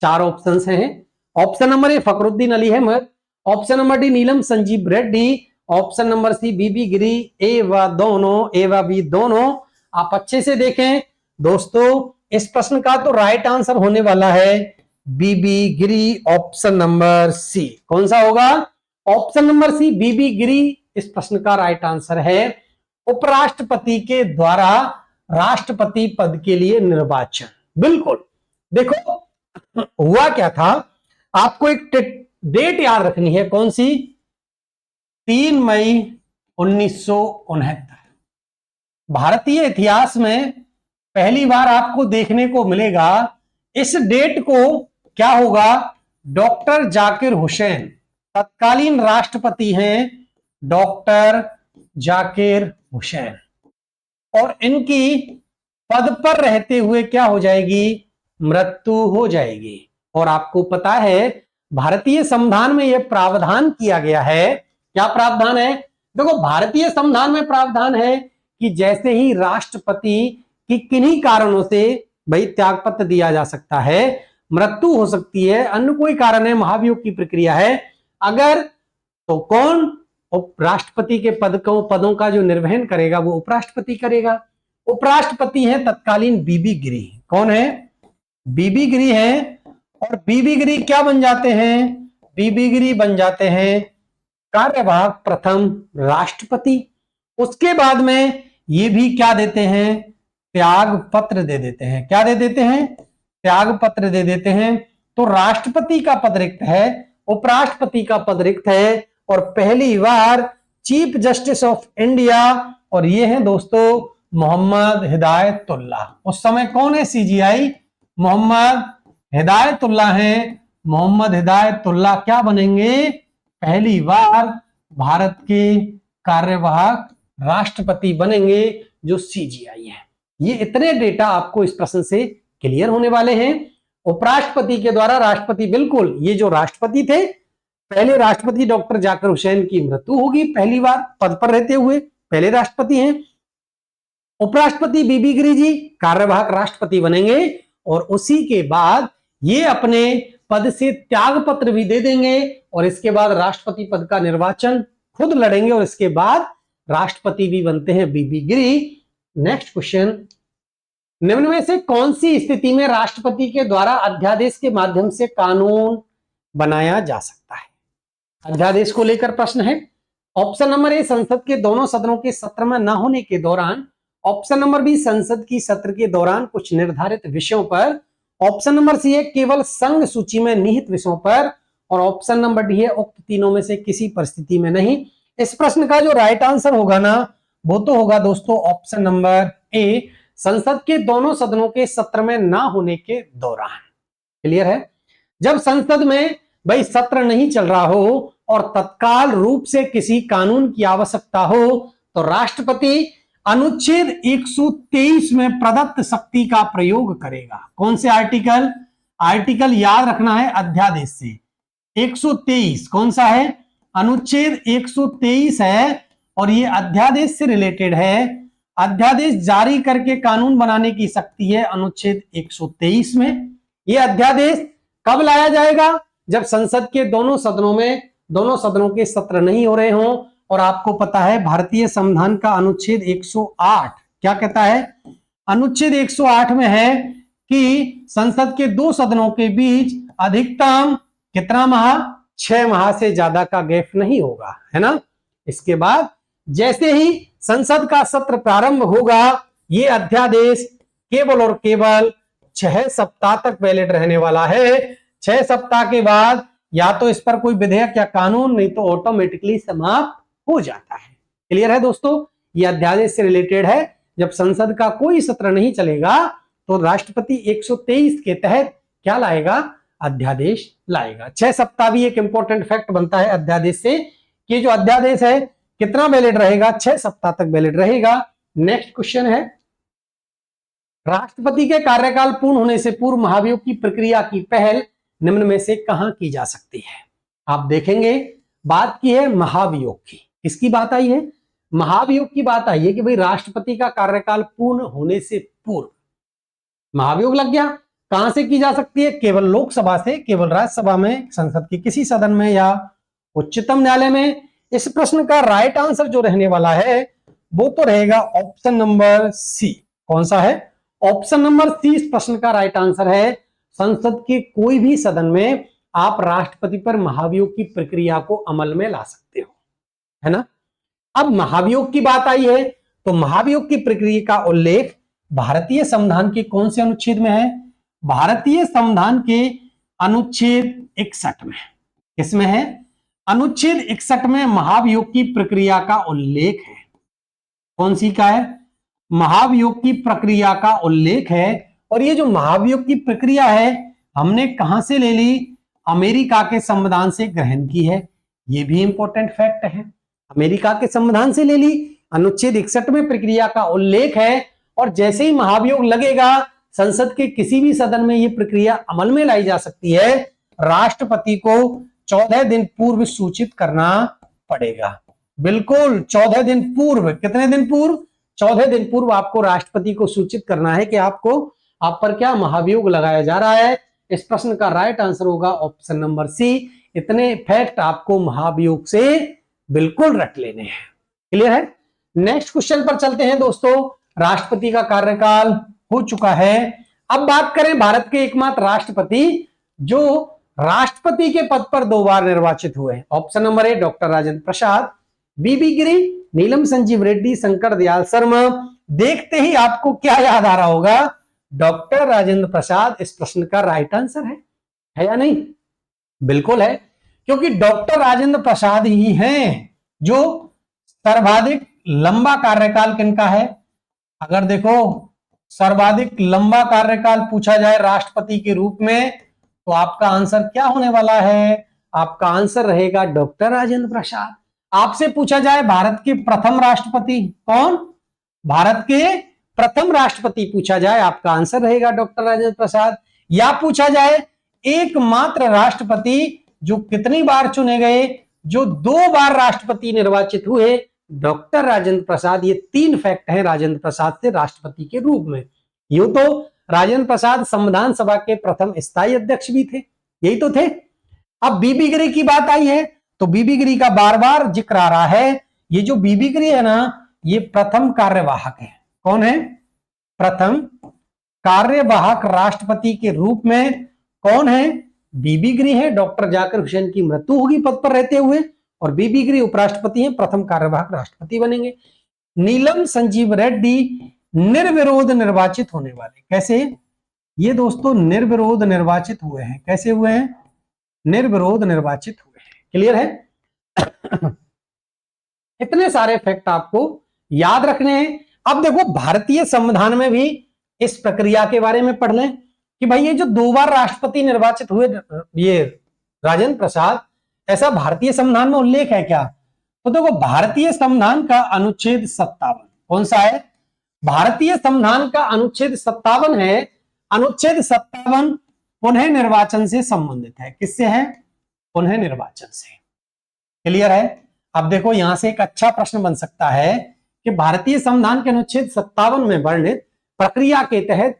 4 ऑप्शंस हैं। Option number A Fakhruddin Ali Ahmed, option number D Neelam Sanjiva Reddy, option number C V V Giri, A व बी दोनों। आप अच्छे से देखें दोस्तों, इस प्रश्न का तो राइट आंसर होने वाला है बीबी गिरी, ऑप्शन नंबर सी। कौन सा होगा? ऑप्शन नंबर सी बीबी गिरी इस प्रश्न का राइट आंसर है। उपराष्ट्रपति के द्वारा राष्ट्रपति पद के लिए निर्वाचन। बिल्कुल। देखो हुआ क्या था, आपको एक डेट याद रखनी है। कौन सी? 3 मई 1969। भारतीय इतिहास में पहली बार आपको देखने को मिलेगा। इस डेट को क्या होगा? डॉक्टर जाकिर हुसैन तत्कालीन राष्ट्रपति हैं, डॉक्टर जाकिर हुसैन, और इनकी पद पर रहते हुए क्या हो जाएगी? मृत्यु हो जाएगी। और आपको पता है भारतीय संविधान में यह प्रावधान किया गया है। क्या प्रावधान है? देखो भारतीय संविधान में प्रावधान है कि जैसे ही राष्ट्रपति की किन्हीं कारणों से भाई त्यागपत्र दिया जा सकता है, मृत्यु हो सकती है, अन्य कोई कारण है, महाभियोग की प्रक्रिया है, अगर तो कौन राष्ट्रपति के पदों का जो निर्वहन करेगा वो उपराष्ट्रपति करेगा। उपराष्ट्रपति है तत्कालीन बीबी गिरी। कौन है? बीबी गिरी है। और बीबी गिरी क्या बन जाते हैं? बीबी गिरी बन जाते हैं कार्यवाहक प्रथम राष्ट्रपति। उसके बाद में ये भी क्या देते हैं? त्याग पत्र दे देते हैं। क्या दे देते हैं? त्याग पत्र दे देते हैं। तो राष्ट्रपति का पद रिक्त है, उपराष्ट्रपति का पद रिक्त है, और पहली बार चीफ जस्टिस ऑफ इंडिया, और ये है दोस्तों मोहम्मद हिदायतुल्लाह। उस समय कौन है? सीजीआई मोहम्मद हिदायतुल्लाह हैं। मोहम्मद हिदायतुल्लाह क्या बनेंगे? पहली बार भारत के कार्यवाहक राष्ट्रपति बनेंगे, जो सीजीआई है। ये इतने डेटा आपको इस प्रश्न से क्लियर होने वाले हैं। उपराष्ट्रपति के द्वारा राष्ट्रपति, बिल्कुल, ये जो राष्ट्रपति थे, पहले राष्ट्रपति डॉक्टर जाकिर हुसैन की मृत्यु होगी, पहली बार पद पर रहते हुए पहले राष्ट्रपति हैं। उपराष्ट्रपति बीबी गिरी जी कार्यवाहक राष्ट्रपति बनेंगे, और उसी के बाद ये अपने पद से त्याग पत्र भी दे देंगे, और इसके बाद राष्ट्रपति पद का निर्वाचन खुद लड़ेंगे, और इसके बाद राष्ट्रपति भी बनते हैं बीबी गिरी। नेक्स्ट क्वेश्चन, निम्न में से कौन सी स्थिति में राष्ट्रपति के द्वारा अध्यादेश के माध्यम से कानून बनाया जा सकता है? अध्यादेश को लेकर प्रश्न है। ऑप्शन नंबर ए संसद के दोनों सदनों के सत्र में न होने के दौरान, ऑप्शन नंबर बी संसद की सत्र के दौरान कुछ निर्धारित विषयों पर, ऑप्शन नंबर सी है केवल संघ सूची में निहित विषयों पर, और ऑप्शन नंबर डी है उक्त तीनों में से किसी परिस्थिति में नहीं। इस प्रश्न का जो राइट आंसर होगा ना, वो तो होगा दोस्तों ऑप्शन नंबर ए, संसद के दोनों सदनों के सत्र में ना होने के दौरान। क्लियर है? जब संसद में भाई सत्र नहीं चल रहा हो और तत्काल रूप से किसी कानून की आवश्यकता हो, तो राष्ट्रपति अनुच्छेद 123 में प्रदत्त शक्ति का प्रयोग करेगा। कौन से आर्टिकल? आर्टिकल याद रखना है अध्यादेश से 123। कौन सा है? अनुच्छेद 123 है, और ये अध्यादेश से रिलेटेड है। अध्यादेश जारी करके कानून बनाने की शक्ति है अनुच्छेद 123 में। ये अध्यादेश कब लाया जाएगा? जब संसद के दोनों सदनों के सत्र नहीं हो रहे हों। और आपको पता है भारतीय संविधान का अनुच्छेद 108 क्या कहता है? अनुच्छेद 108 में है कि संसद के दो सदनों के बीच अधिकतम कितना माह? 6 माह से ज्यादा का गैप नहीं होगा, है ना। इसके बाद जैसे ही संसद का सत्र प्रारंभ होगा, ये अध्यादेश केवल और केवल 6 सप्ताह तक वैलिड रहने वाला है। 6 सप्ताह के बाद या तो इस पर कोई विधेयक या कानून, नहीं तो ऑटोमेटिकली समाप्त हो जाता है। क्लियर है दोस्तों? यह अध्यादेश से रिलेटेड है। जब संसद का कोई सत्र नहीं चलेगा तो राष्ट्रपति 123 के तहत क्या लाएगा? अध्यादेश लाएगा। 6 सप्ताह भी एक इंपॉर्टेंट फैक्ट बनता है अध्यादेश से, कि जो अध्यादेश है कितना वैलिड रहेगा? 6 सप्ताह तक वैलिड रहेगा। नेक्स्ट क्वेश्चन है, राष्ट्रपति के कार्यकाल पूर्ण होने से पूर्व महाभियोग की प्रक्रिया की पहल निम्न में से कहां की जा सकती है? आप देखेंगे बात की है महाभियोग की। किसकी बात आई है? महाभियोग की बात आई है कि भाई राष्ट्रपति का कार्यकाल पूर्ण होने से पूर्व महाभियोग लग गया, कहां से की जा सकती है? केवल लोकसभा से, केवल राज्यसभा में, संसद के किसी सदन में या उच्चतम न्यायालय में। इस प्रश्न का राइट आंसर जो रहने वाला है वो तो रहेगा ऑप्शन नंबर सी। कौन सा है? ऑप्शन नंबर सी इस प्रश्न का राइट आंसर है। संसद के कोई भी सदन में आप राष्ट्रपति पर महाभियोग की प्रक्रिया को अमल में ला सकते हो, है ना। अब महाभियोग की बात आई है तो महाभियोग की प्रक्रिया का उल्लेख भारतीय संविधान के कौन से अनुच्छेद में है? भारतीय संविधान के अनुच्छेद 61 में। किसमें है? अनुच्छेद 61 में महाभियोग की प्रक्रिया का उल्लेख है। कौन सी का है? महाभियोग की प्रक्रिया का उल्लेख है। और ये जो महाभियोग की प्रक्रिया है हमने कहां से ले ली? अमेरिका के संविधान से ग्रहण की है। ये भी इंपॉर्टेंट फैक्ट है, अमेरिका के संविधान से ले ली। अनुच्छेद 61 में प्रक्रिया का उल्लेख है और जैसे ही महाभियोग लगेगा संसद के किसी भी सदन में ये प्रक्रिया अमल में लाई जा सकती है। राष्ट्रपति को 14 दिन पूर्व सूचित करना पड़ेगा। बिल्कुल 14 दिन पूर्व। कितने दिन पूर्व? 14 दिन पूर्व आपको राष्ट्रपति को सूचित करना है कि आप पर क्या महाभियोग लगाया जा रहा है। इस प्रश्न का राइट आंसर होगा ऑप्शन नंबर सी। इतने फैक्ट आपको महाभियोग से बिल्कुल रट लेने हैं। क्लियर है? नेक्स्ट क्वेश्चन पर चलते हैं दोस्तों। राष्ट्रपति का कार्यकाल हो चुका है। अब बात करें भारत के एकमात्र राष्ट्रपति जो राष्ट्रपति के पद पर 2 बार निर्वाचित हुए। Option number A doctor Rajendra Prasad, V V Giri, Neelam Sanjiva Reddy, Shankar Dayal Sharma. देखते ही आपको क्या याद आ रहा होगा? डॉक्टर राजेंद्र प्रसाद इस प्रश्न का राइट आंसर है या नहीं? बिल्कुल है, क्योंकि डॉक्टर राजेंद्र प्रसाद ही हैं जो सर्वाधिक लंबा कार्यकाल किनका है। अगर देखो सर्वाधिक लंबा कार्यकाल पूछा जाए राष्ट्रपति के रूप में तो आपका आंसर क्या होने वाला है? आपका आंसर रहेगा डॉक्टर राजेंद्र प्रसाद। आपसे पूछा जाए भारत के प्रथम राष्ट्रपति कौन? भारत के प्रथम राष्ट्रपति पूछा जाए, आपका आंसर रहेगा डॉक्टर राजेंद्र प्रसाद। या पूछा जाए एकमात्र राष्ट्रपति जो कितनी बार चुने गए, जो 2 बार राष्ट्रपति निर्वाचित हुए, डॉक्टर राजेंद्र प्रसाद। ये 3 फैक्ट हैं राजेंद्र प्रसाद से राष्ट्रपति के रूप में। यूं तो राजेंद्र प्रसाद संविधान सभा के प्रथम स्थायी अध्यक्ष भी थे, यही तो थे। अब बीबी गिरी की बात आई है तो बीबी गिरी का बार बार जिक्र आ रहा है। ये जो बीबी गिरी है ना, ये प्रथम कार्यवाहक है। कौन है? प्रथम कार्यवाहक राष्ट्रपति के रूप में कौन है? बीबी गिरी है। डॉक्टर जाकिर हुसैन की मृत्यु होगी पद पर रहते हुए और बीबी गिरी उपराष्ट्रपति हैं, प्रथम कार्यवाहक राष्ट्रपति बनेंगे। नीलम संजीव रेड्डी निर्विरोध निर्वाचित होने वाले। कैसे? ये दोस्तों निर्विरोध निर्वाचित हुए हैं। कैसे हुए हैं? निर्विरोध निर्वाचित हुए हैं। क्लियर है? इतने सारे फैक्ट आपको याद रखने हैं। अब देखो भारतीय संविधान में भी इस प्रक्रिया के बारे में पढ़ लें कि भाई ये जो 2 बार राष्ट्रपति निर्वाचित हुए ये राजेंद्र प्रसाद, ऐसा भारतीय संविधान में उल्लेख है क्या? तो देखो भारतीय संविधान का अनुच्छेद 57 कौन सा है? भारतीय संविधान का अनुच्छेद 57 है। अनुच्छेद 57 पुनः निर्वाचन से संबंधित है। किससे है? पुनः निर्वाचन से। क्लियर है? अब देखो यहां से एक अच्छा प्रश्न बन सकता है कि भारतीय संविधान के अनुच्छेद 57 में वर्णित प्रक्रिया के तहत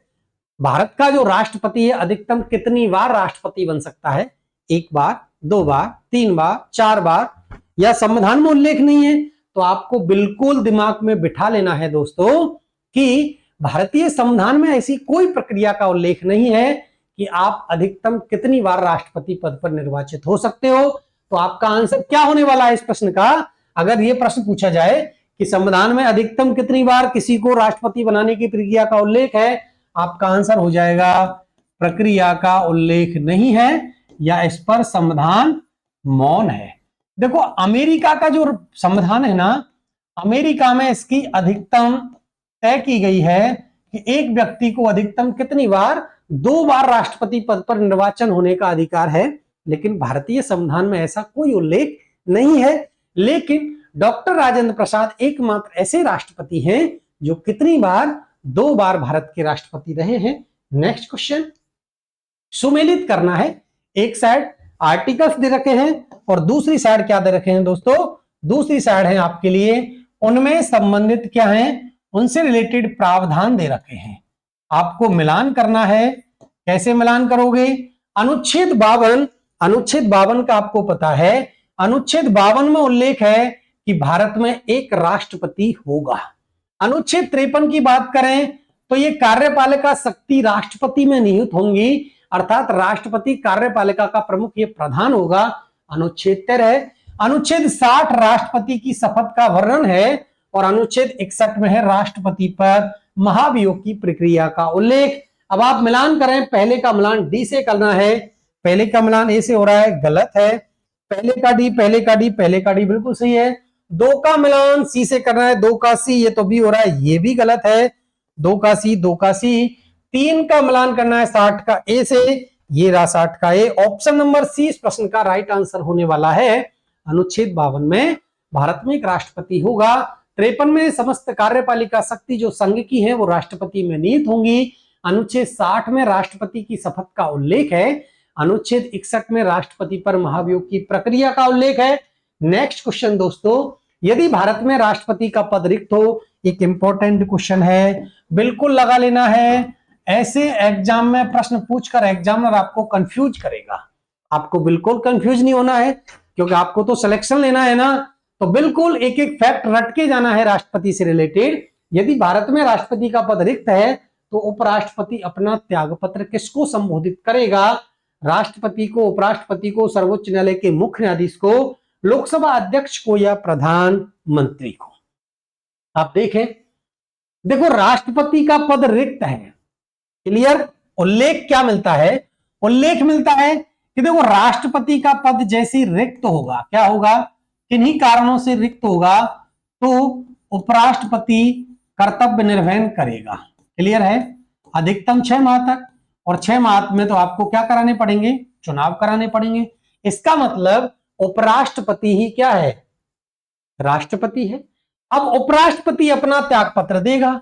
भारत का जो राष्ट्रपति है अधिकतम कितनी बार राष्ट्रपति बन सकता है? 1 बार, 2 बार, 3 बार, 4 बार, या संविधान में उल्लेख नहीं है? तो आपको बिल्कुल दिमाग में बिठा लेना है दोस्तों कि भारतीय संविधान में ऐसी कोई प्रक्रिया का उल्लेख नहीं है कि आप अधिकतम कितनी बार राष्ट्रपति पद पर निर्वाचित हो सकते हो। तो आपका आंसर क्या होने वाला है इस प्रश्न का? अगर यह प्रश्न पूछा जाए कि संविधान में अधिकतम कितनी बार किसी को राष्ट्रपति बनाने की प्रक्रिया का उल्लेख है, आपका आंसर हो जाएगा प्रक्रिया का उल्लेख नहीं है या इस पर संविधान मौन है। देखो अमेरिका का जो संविधान है ना, अमेरिका में इसकी अधिकतम तय की गई है कि एक व्यक्ति को अधिकतम कितनी बार, 2 बार राष्ट्रपति पद पर निर्वाचन होने का अधिकार है। लेकिन भारतीय संविधान में ऐसा कोई उल्लेख नहीं है। लेकिन डॉक्टर राजेंद्र प्रसाद एकमात्र ऐसे राष्ट्रपति हैं जो कितनी बार, 2 बार भारत के राष्ट्रपति रहे हैं। नेक्स्ट क्वेश्चन सुमेलित करना है। एक साइड आर्टिकल्स दे रखे हैं और दूसरी साइड क्या दे रखे हैं दोस्तों? दूसरी साइड है आपके लिए उनमें संबंधित क्या है, उनसे रिलेटेड प्रावधान दे रखे हैं। आपको मिलान करना है। कैसे मिलान करोगे? अनुच्छेद 52 का आपको पता है, अनुच्छेद 52 में उल्लेख है कि भारत में एक राष्ट्रपति होगा। अनुच्छेद 53 की बात करें तो ये कार्यपालिका शक्ति राष्ट्रपति में निहित होंगी, अर्थात राष्ट्रपति कार्यपालिका का प्रमुख ये प्रधान होगा। अनुच्छेद 13, अनुच्छेद 60 राष्ट्रपति की शपथ का वर्णन है और अनुच्छेद 61 में है राष्ट्रपति पर महाभियोग की प्रक्रिया का उल्लेख। अब आप मिलान करें, पहले का मिलान डी से करना है, पहले का मिलान ए से हो रहा है, गलत है। पहले का डी, पहले का डी, पहले का डी बिल्कुल सही है। दो का मिलान सी से करना है, दो का सी, ये तो भी हो रहा है, ये भी गलत है। दो का सी, दो का सी। तीन का मिलान करना है 60 का ए से, ये रहा 60 का ए। ऑप्शन नंबर सी इस प्रश्न का राइट आंसर होने वाला है। अनुच्छेद 52 में भारत में एक राष्ट्रपति होगा। 53 में समस्त कार्यपालिका शक्ति जो संघ की है वो राष्ट्रपति में निहित होंगी। अनुच्छेद 60 में राष्ट्रपति की शपथ का उल्लेख है। अनुच्छेद 61 में राष्ट्रपति पर महाभियोग की प्रक्रिया का उल्लेख है। नेक्स्ट क्वेश्चन दोस्तों, यदि भारत में राष्ट्रपति का पद रिक्त हो, एक इंपॉर्टेंट क्वेश्चन है, बिल्कुल लगा लेना है। ऐसे एग्जाम में प्रश्न पूछकर एग्जामिनर आपको कंफ्यूज करेगा। आपको बिल्कुल कंफ्यूज नहीं होना है, क्योंकि आपको तो सिलेक्शन लेना है ना, तो बिल्कुल एक एक फैक्ट रट के जाना है राष्ट्रपति से रिलेटेड। यदि भारत में राष्ट्रपति का पद रिक्त है तो उपराष्ट्रपति अपना त्यागपत्र किसको संबोधित करेगा? राष्ट्रपति को, उपराष्ट्रपति को, सर्वोच्च न्यायालय के मुख्य न्यायाधीश को, लोकसभा अध्यक्ष को या प्रधानमंत्री को? आप देखें, देखो राष्ट्रपति का पद रिक्त है, क्लियर। उल्लेख क्या मिलता है? उल्लेख मिलता है कि देखो राष्ट्रपति का पद जैसे रिक्त होगा, क्या होगा, किन्हीं कारणों से रिक्त होगा, तो उपराष्ट्रपति कर्तव्य निर्वहन करेगा। क्लियर है? अधिकतम 6 माह तक, और 6 माह में तो आपको क्या कराने पड़ेंगे? चुनाव कराने पड़ेंगे। इसका मतलब उपराष्ट्रपति ही क्या है? राष्ट्रपति है। अब उपराष्ट्रपति अपना त्याग पत्र देगा।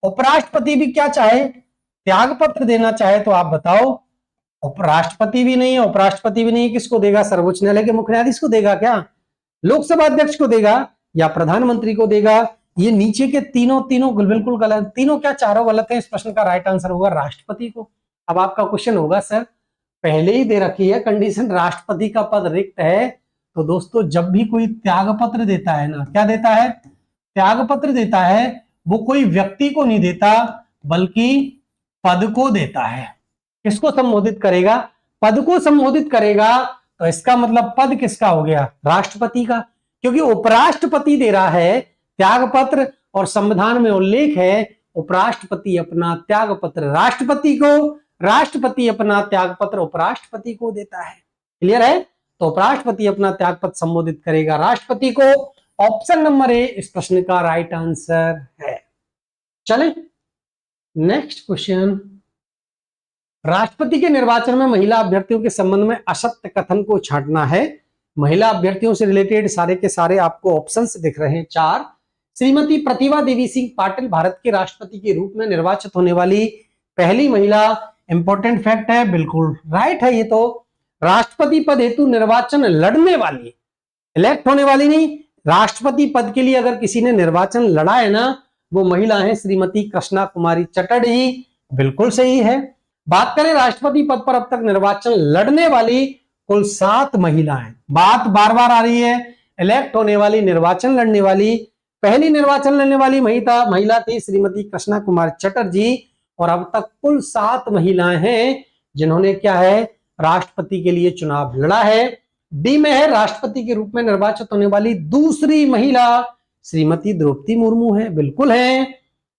उपराष्ट्रपति भी क्या चाहे? त्याग पत्र देना चाहे, तो आप बताओ। उपराष्ट्रपति भी नहीं है, उपराष्ट्रपति भी नहीं है, किसको देगा? सर्वोच्च न्यायालय के मुख्य न्यायाधीश को देगा क्या? लोकसभा अध्यक्ष को देगा या प्रधानमंत्री को देगा? ये नीचे के तीनों बिल्कुल गलत। तीनों क्या, चारों गलत है। इस प्रश्न का राइट आंसर होगा राष्ट्रपति को। अब आपका क्वेश्चन होगा सर पहले ही दे रखी है कंडीशन, राष्ट्रपति का पद रिक्त है, तो दोस्तों जब भी कोई त्याग पत्र देता है ना, क्या देता है? त्याग पत्र देता है, वो कोई व्यक्ति को नहीं देता बल्कि पद को देता है। किसको संबोधित करेगा? पद को संबोधित करेगा। तो इसका मतलब पद किसका हो गया? राष्ट्रपति का, क्योंकि उपराष्ट्रपति दे रहा है त्याग पत्र और संविधान में उल्लेख है उपराष्ट्रपति अपना त्याग पत्र राष्ट्रपति को, राष्ट्रपति अपना त्याग पत्र उपराष्ट्रपति को देता है। क्लियर है? तो उपराष्ट्रपति अपना त्याग पत्र संबोधित करेगा राष्ट्रपति को। ऑप्शन नंबर ए इस प्रश्न का राइट आंसर है। चलें नेक्स्ट क्वेश्चन। राष्ट्रपति के निर्वाचन में महिला अभ्यर्थियों के संबंध में असत्य कथन को छांटना है। महिला अभ्यर्थियों से रिलेटेड सारे के सारे आपको ऑप्शंस दिख रहे हैं 4। श्रीमती प्रतिभा देवी सिंह पाटिल भारत के राष्ट्रपति के रूप में निर्वाचित होने वाली पहली महिला। इंपॉर्टेंट फैक्ट है, बिल्कुल राइट है ये तो। राष्ट्रपति पद हेतु निर्वाचन लड़ने वाली, इलेक्ट होने वाली नहीं, राष्ट्रपति पद के लिए अगर किसी ने निर्वाचन लड़ा है ना, वो महिला है श्रीमती कृष्णा कुमारी चटर्जी। बिल्कुल सही है। बात करें राष्ट्रपति पद पर अब तक निर्वाचन लड़ने वाली कुल 7 महिलाएं। बात बार बार आ रही है, इलेक्ट होने वाली, निर्वाचन लड़ने वाली। पहली निर्वाचन लड़ने वाली महिला थी श्रीमती कृष्णा कुमार चटर्जी, और अब तक कुल 7 महिलाएं हैं जिन्होंने क्या है, राष्ट्रपति के लिए चुनाव लड़ा है। डी में है राष्ट्रपति के रूप में निर्वाचित होने वाली दूसरी महिला श्रीमती द्रौपदी मुर्मू है। बिल्कुल है,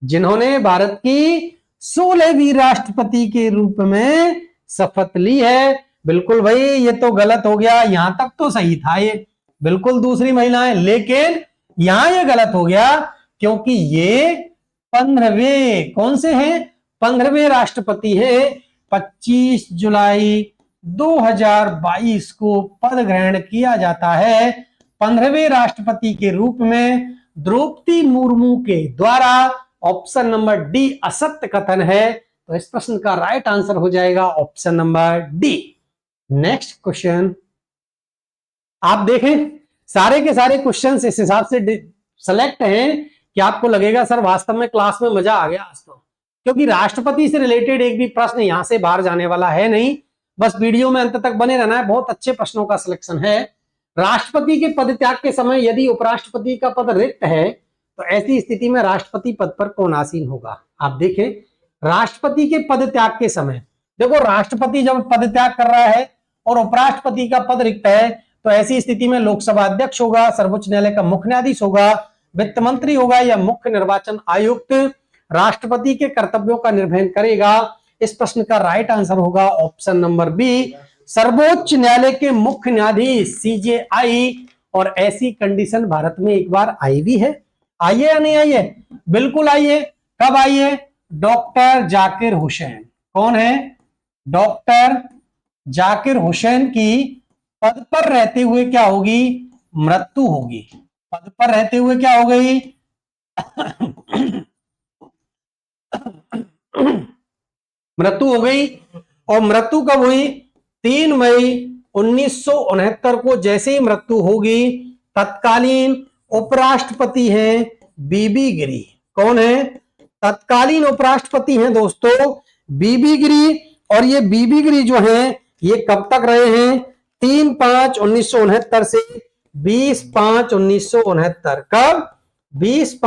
जिन्होंने भारत की 16वीं राष्ट्रपति के रूप में शपथ ली है। बिल्कुल भाई, ये तो गलत हो गया, यहां तक तो सही था ये, बिल्कुल दूसरी महिला है, लेकिन यहां ये गलत हो गया क्योंकि ये 15वें कौन से हैं? 15वें राष्ट्रपति है। 25 जुलाई 2022 को पद ग्रहण किया जाता है 15वें राष्ट्रपति के रूप में द्रौपदी मुर्मू के द्वारा। ऑप्शन नंबर डी असत्य कथन है, तो इस प्रश्न का राइट आंसर हो जाएगा option number D. Next question आप देखें, सारे के सारे क्वेश्चन इस हिसाब से सेलेक्ट हैं कि आपको लगेगा सर वास्तव में क्लास में मजा आ गया आज तो, क्योंकि राष्ट्रपति से रिलेटेड एक भी प्रश्न यहां से बाहर जाने वाला है नहीं। बस वीडियो में अंत तक बने रहना है, बहुत अच्छे प्रश्नों का सिलेक्शन है। राष्ट्रपति के पद त्याग के समय यदि उपराष्ट्रपति का पद रिक्त है तो ऐसी स्थिति में राष्ट्रपति पद पर कौन आसीन होगा। आप देखें राष्ट्रपति के पद त्याग के समय, देखो राष्ट्रपति जब पद त्याग कर रहा है और उपराष्ट्रपति का पद रिक्त है तो ऐसी स्थिति में लोकसभा अध्यक्ष होगा, सर्वोच्च न्यायालय का मुख्य न्यायाधीश होगा, वित्त मंत्री होगा या मुख्य निर्वाचन आयुक्त राष्ट्रपति के कर्तव्यों का निर्वहन करेगा। इस प्रश्न का राइट आंसर होगा ऑप्शन नंबर बी, सर्वोच्च न्यायालय के मुख्य न्यायाधीश CJI। और ऐसी कंडीशन भारत में एक बार आई भी है, आई है या नहीं आई है? बिल्कुल आई है। कब आई है? डॉक्टर जाकिर हुसैन। कौन है? डॉक्टर जाकिर हुसैन की पद पर रहते हुए क्या होगी? मृत्यु होगी। पद पर रहते हुए क्या हो गई? मृत्यु हो गई। और मृत्यु कब हुई? 3 मई 1969 को जैसे ही मृत्यु होगी तत्कालीन उपराष्ट्रपति हैं बीबी गिरी। कौन है? तत्कालीन उपराष्ट्रपति हैं दोस्तों बीबी गिरी। और ये बीबी गिरी जो है ये कब तक रहे हैं? 3/5/1969 से 20/5/1969। कब? 20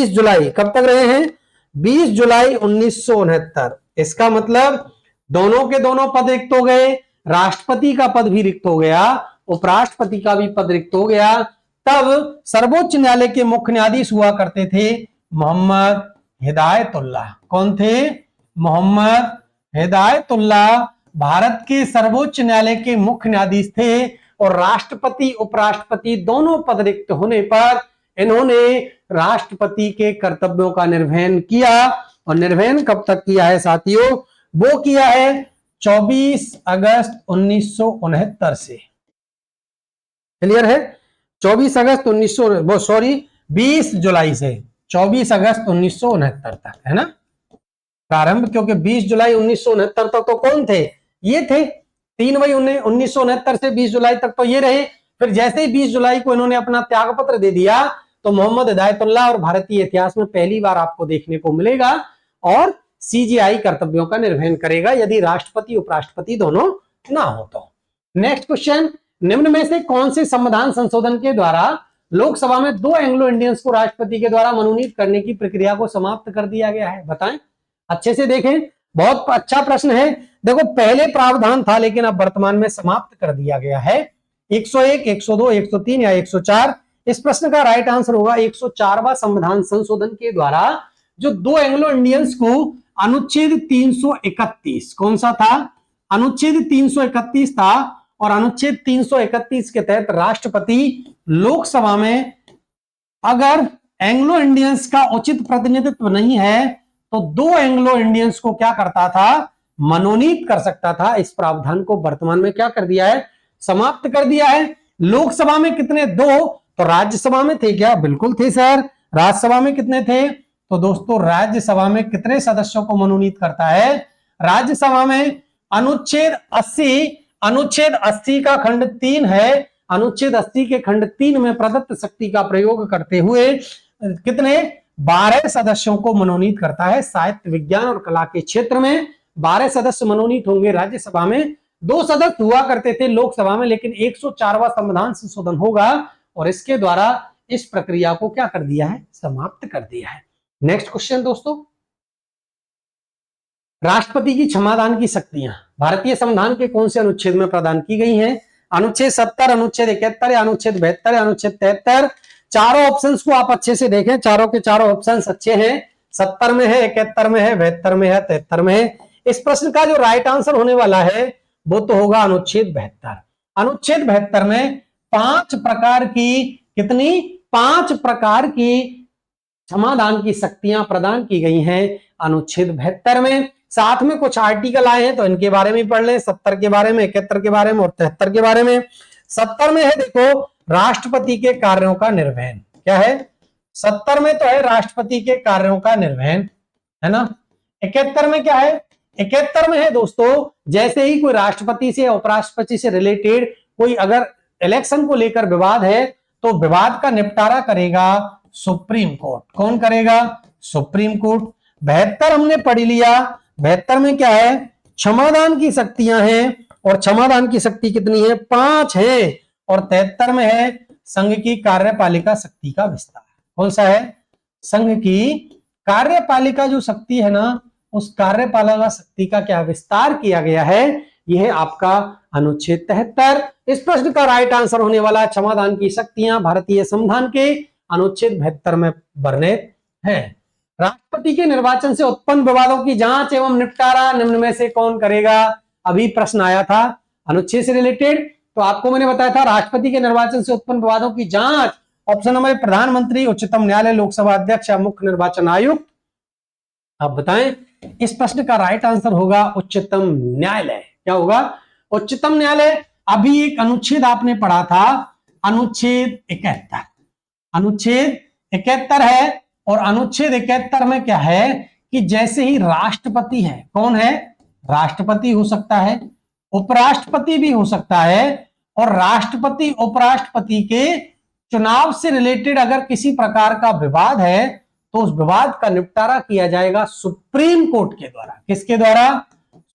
जुलाई। कब तक रहे हैं? 20 जुलाई 1969। इसका मतलब दोनों के दोनों पद रिक्त हो गए, राष्ट्रपति का पद भी रिक्त हो गया, उपराष्ट्रपति का भी पद रिक्त हो गया। तब सर्वोच्च न्यायालय के मुख्य न्यायाधीश हुआ करते थे मोहम्मद हिदायतुल्लाह। कौन थे? मोहम्मद हिदायतुल्लाह भारत के सर्वोच्च न्यायालय के मुख्य न्यायाधीश थे। और राष्ट्रपति उपराष्ट्रपति दोनों पद रिक्त होने पर इन्होंने राष्ट्रपति के कर्तव्यों का निर्वहन किया। और निर्वहन कब तक किया है साथियों? वो किया है 24 अगस्त 1969 से। क्लियर है? 20 जुलाई से 24 अगस्त 1969 तक, है ना प्रारंभ। क्योंकि 20 जुलाई 1969 तक तो कौन थे? ये थे। 3 मई 1969 से 20 जुलाई तक तो ये रहे। फिर जैसे ही 20 जुलाई को इन्होंने अपना त्याग पत्र दे दिया तो मोहम्मद हिदायतुल्लाह और भारतीय इतिहास में पहली बार आपको देखने को मिलेगा। और CJI कर्तव्यों का निर्वहन करेगा यदि राष्ट्रपति उपराष्ट्रपति दोनों ना हो तो। नेक्स्ट क्वेश्चन, निम्न में से कौन से संविधान संशोधन के द्वारा लोकसभा में 2 एंग्लो इंडियंस को राष्ट्रपति के द्वारा मनोनीत करने की प्रक्रिया को समाप्त कर दिया गया है? बताएं, अच्छे से देखें, बहुत अच्छा प्रश्न है। देखो पहले प्रावधान था लेकिन अब वर्तमान में समाप्त कर दिया गया है। 101, 102, 103 या 104। इस प्रश्न का राइट आंसर होगा 104वां संविधान संशोधन के द्वारा जो 2 एंग्लो इंडियंस को अनुच्छेद 331, कौन सा था? अनुच्छेद 331 था। और अनुच्छेद 331 के तहत राष्ट्रपति लोकसभा में अगर एंग्लो इंडियंस का उचित प्रतिनिधित्व नहीं है तो 2 एंग्लो इंडियंस को क्या करता था? मनोनीत कर सकता था। इस प्रावधान को वर्तमान में क्या कर दिया है? समाप्त कर दिया है। लोकसभा में कितने? 2। तो राज्यसभा में थे क्या? बिल्कुल थे सर। राज्यसभा में कितने थे? तो दोस्तों राज्यसभा में कितने सदस्यों को मनोनीत करता है? राज्यसभा में अनुच्छेद 80 का खंड 3 है। अनुच्छेद 80 के खंड 3 में प्रदत्त शक्ति का प्रयोग करते हुए कितने? 12 सदस्यों को मनोनीत करता है। साहित्य विज्ञान और कला के क्षेत्र में 12 सदस्य मनोनीत होंगे। राज्यसभा में 2 सदस्य हुआ करते थे लोकसभा में, लेकिन 104वां संविधान संशोधन होगा और इसके द्वारा इस प्रक्रिया को क्या कर दिया है? समाप्त कर दिया है। नेक्स्ट क्वेश्चन दोस्तों, राष्ट्रपति की क्षमादान की शक्तियां भारतीय संविधान के कौन से अनुच्छेद में प्रदान की गई हैं? अनुच्छेद 70, अनुच्छेद 71, अनुच्छेद 72, अनुच्छेद 73। चारों ऑप्शंस को आप अच्छे से देखें, चारों के चारों ऑप्शंस अच्छे हैं। 70 में है, 71 में है, 72 में है, 73 में है। इस प्रश्न का जो राइट आंसर होने वाला है वो तो होगा अनुच्छेद 72। अनुच्छेद 72 में 5 प्रकार की, कितनी? 5 प्रकार की क्षमादान की शक्तियां प्रदान की गई हैं अनुच्छेद 72 में। साथ में कुछ आर्टिकल आए हैं तो इनके बारे में पढ़ लें, 70 के बारे में, 71 के बारे में और 73 के बारे में। 70 में है देखो राष्ट्रपति के कार्यों का निर्वहन। क्या है? 70 में तो है राष्ट्रपति के कार्यों का निर्वहन, है ना। 71 में क्या है? 71 में है दोस्तों जैसे ही कोई राष्ट्रपति से उपराष्ट्रपति से रिलेटेड कोई अगर इलेक्शन को लेकर विवाद है तो विवाद का निपटारा करेगा सुप्रीम कोर्ट। कौन करेगा? Supreme court. 72 हमने पढ़ लिया। 72 में क्या है? क्षमादान की शक्तियां हैं, और क्षमादान की शक्ति कितनी है? 5 है। और 73 में है संघ की कार्यपालिका शक्ति का विस्तार। कौन सा है? संघ की कार्यपालिका जो शक्ति है ना, उस कार्यपालिका शक्ति का क्या विस्तार किया गया है, यह है आपका अनुच्छेद 73। इस प्रश्न का राइट आंसर होने वाला क्षमादान की शक्तियां भारतीय संविधान के अनुच्छेद 72 में वर्णित है। राष्ट्रपति के निर्वाचन से उत्पन्न विवादों की जांच एवं निपटारा निम्न में से कौन करेगा? अभी प्रश्न आया था अनुच्छेद से रिलेटेड, तो आपको मैंने बताया था राष्ट्रपति के निर्वाचन से उत्पन्न विवादों की जांच ऑप्शन नंबर प्रधानमंत्री, उच्चतम न्यायालय, लोकसभा अध्यक्ष या मुख्य निर्वाचन आयुक्त। आप बताएं। इस प्रश्न का राइट आंसर होगा उच्चतम न्यायालय। क्या होगा? उच्चतम न्यायालय। अभी एक अनुच्छेद आपने पढ़ा था, अनुच्छेद 71। अनुच्छेद 71 है, और अनुच्छेद 71 में क्या है कि जैसे ही राष्ट्रपति है, कौन है? राष्ट्रपति हो सकता है, उपराष्ट्रपति भी हो सकता है, और राष्ट्रपति उपराष्ट्रपति के चुनाव से रिलेटेड अगर किसी प्रकार का विवाद है तो उस विवाद का निपटारा किया जाएगा सुप्रीम कोर्ट के द्वारा। किसके द्वारा?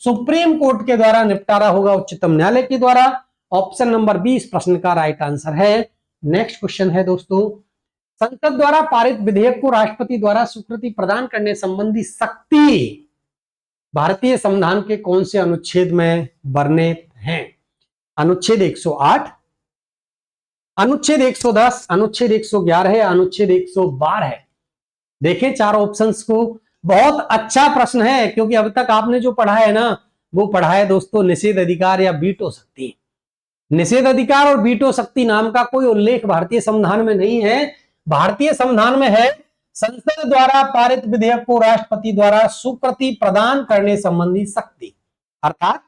सुप्रीम कोर्ट के द्वारा निपटारा होगा, उच्चतम न्यायालय के द्वारा। ऑप्शन नंबर 20 प्रश्न का राइट आंसर है। नेक्स्ट क्वेश्चन है दोस्तों, संसद द्वारा पारित विधेयक को राष्ट्रपति द्वारा स्वीकृति प्रदान करने संबंधी शक्ति भारतीय संविधान के कौन से अनुच्छेद में वर्णित है? अनुच्छेद 108, अनुच्छेद 110, अनुच्छेद 111 है, अनुच्छेद 112 है। देखें चार ऑप्शंस को। बहुत अच्छा प्रश्न है, क्योंकि अब तक आपने जो पढ़ा है ना, वो पढ़ा है दोस्तों निषेध अधिकार या वीटो शक्ति। निषेध अधिकार और वीटो शक्ति नाम का कोई उल्लेख भारतीय संविधान में नहीं है। भारतीय संविधान में है संसद द्वारा पारित विधेयक को राष्ट्रपति द्वारा स्वीकृति प्रदान करने संबंधी शक्ति, अर्थात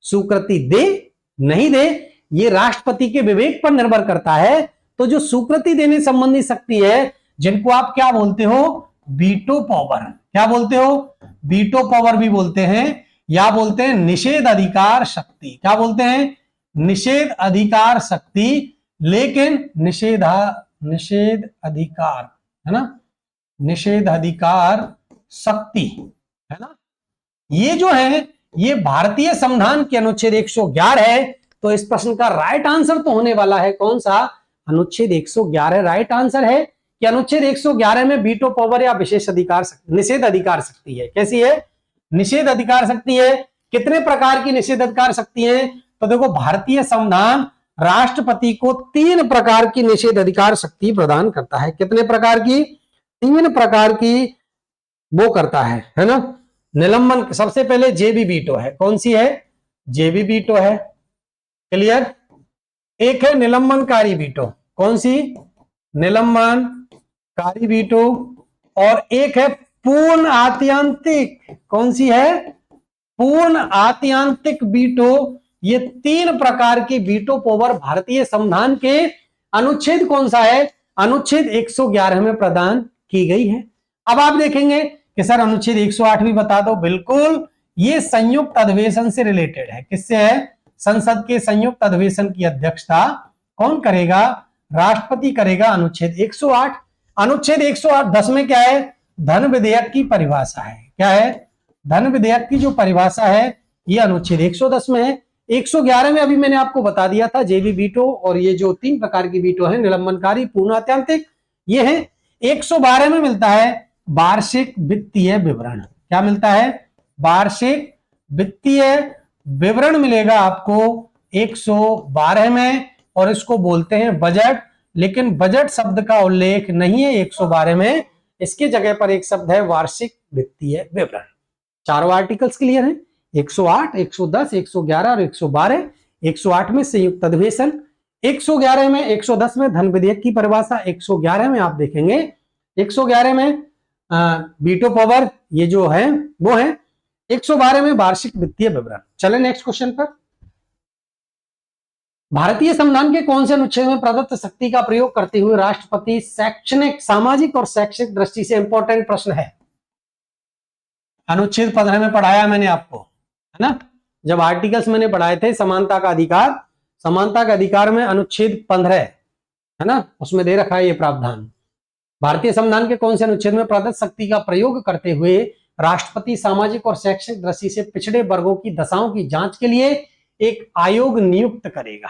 स्वीकृति दे नहीं दे ये राष्ट्रपति के विवेक पर निर्भर करता है। तो जो स्वीकृति देने संबंधी शक्ति है, जिनको आप क्या बोलते हो? Veto power. क्या बोलते हो? वीटो पावर भी बोलते हैं, या बोलते हैं निषेध अधिकार शक्ति। क्या बोलते हैं? निषेध अधिकार शक्ति। लेकिन निषेध अधिकार है ना, निषेध अधिकार शक्ति है ना, ये जो है ये भारतीय संविधान के अनुच्छेद 111 है। तो इस प्रश्न का राइट आंसर तो होने वाला है कौन सा? अनुच्छेद 111 राइट आंसर है कि अनुच्छेद 111 में वीटो पावर या विशेष अधिकार निषेध अधिकार शक्ति है। कैसी है? निषेध अधिकार शक्ति है। कितने प्रकार की निषेध अधिकार शक्ति है? तो देखो भारतीय संविधान राष्ट्रपति को 3 प्रकार की निषेध अधिकार शक्ति प्रदान करता है। कितने प्रकार की? 3 प्रकार की वो करता है ना। निलंबन, सबसे पहले जेबी वीटो है। कौन सी है? जेबी वीटो है। क्लियर? एक है निलंबनकारी वीटो। कौन सी? निलंबनकारी वीटो। और एक है पूर्ण आत्यांतिक। कौन सी है? पूर्ण आत्यांतिक वीटो। ये 3 प्रकार की वीटो पावर भारतीय संविधान के अनुच्छेद कौन सा है? अनुच्छेद 111 में प्रदान की गई है। अब आप देखेंगे कि सर अनुच्छेद 108 भी बता दो। बिल्कुल, ये संयुक्त अधिवेशन से रिलेटेड है। किससे है? संसद के संयुक्त अधिवेशन की अध्यक्षता कौन करेगा? राष्ट्रपति करेगा। अनुच्छेद 108। अनुच्छेद 110 में क्या है? धन विधेयक की परिभाषा है। क्या है? धन विधेयक की जो परिभाषा है ये अनुच्छेद 110 में है। 111 में अभी मैंने आपको बता दिया था जेबी वीटो, और ये जो 3 प्रकार की वीटो है निलंबनकारी, पूर्ण आत्यांतिक, ये है। 112 में मिलता है वार्षिक वित्तीय विवरण। क्या मिलता है? वार्षिक वित्तीय विवरण मिलेगा आपको 112 में, और इसको बोलते हैं बजट। लेकिन बजट शब्द का उल्लेख नहीं है 112 में, इसके जगह पर एक शब्द है वार्षिक वित्तीय विवरण। चारों आर्टिकल्स क्लियर हैं? 108, 110, 111 और 112। 108 में संयुक्त अधिवेशन, 111 में, 110 में धन विधेयक की परिभाषा, 111 में आप देखेंगे 111 में वीटो पावर ये जो है वो है, 112 में वार्षिक वित्तीय विवरण। चले नेक्स्ट क्वेश्चन पर। भारतीय संविधान के कौन से अनुच्छेद में प्रदत्त शक्ति का प्रयोग करते हुए राष्ट्रपति शैक्षणिक, सामाजिक और शैक्षिक दृष्टि से इंपॉर्टेंट प्रश्न है। अनुच्छेद 15 में पढ़ाया मैंने आपको, है ना, जब आर्टिकल्स मैंने पढ़ाए थे समानता का अधिकार। समानता के अधिकार में अनुच्छेद 15 है ना, उसमें दे रखा है ये प्रावधान। भारतीय संविधान के कौन से अनुच्छेद में प्रदत्त शक्ति का प्रयोग करते हुए राष्ट्रपति सामाजिक और शैक्षिक दृष्टि से पिछड़े वर्गों की दशाओं की जांच के लिए एक आयोग नियुक्त करेगा?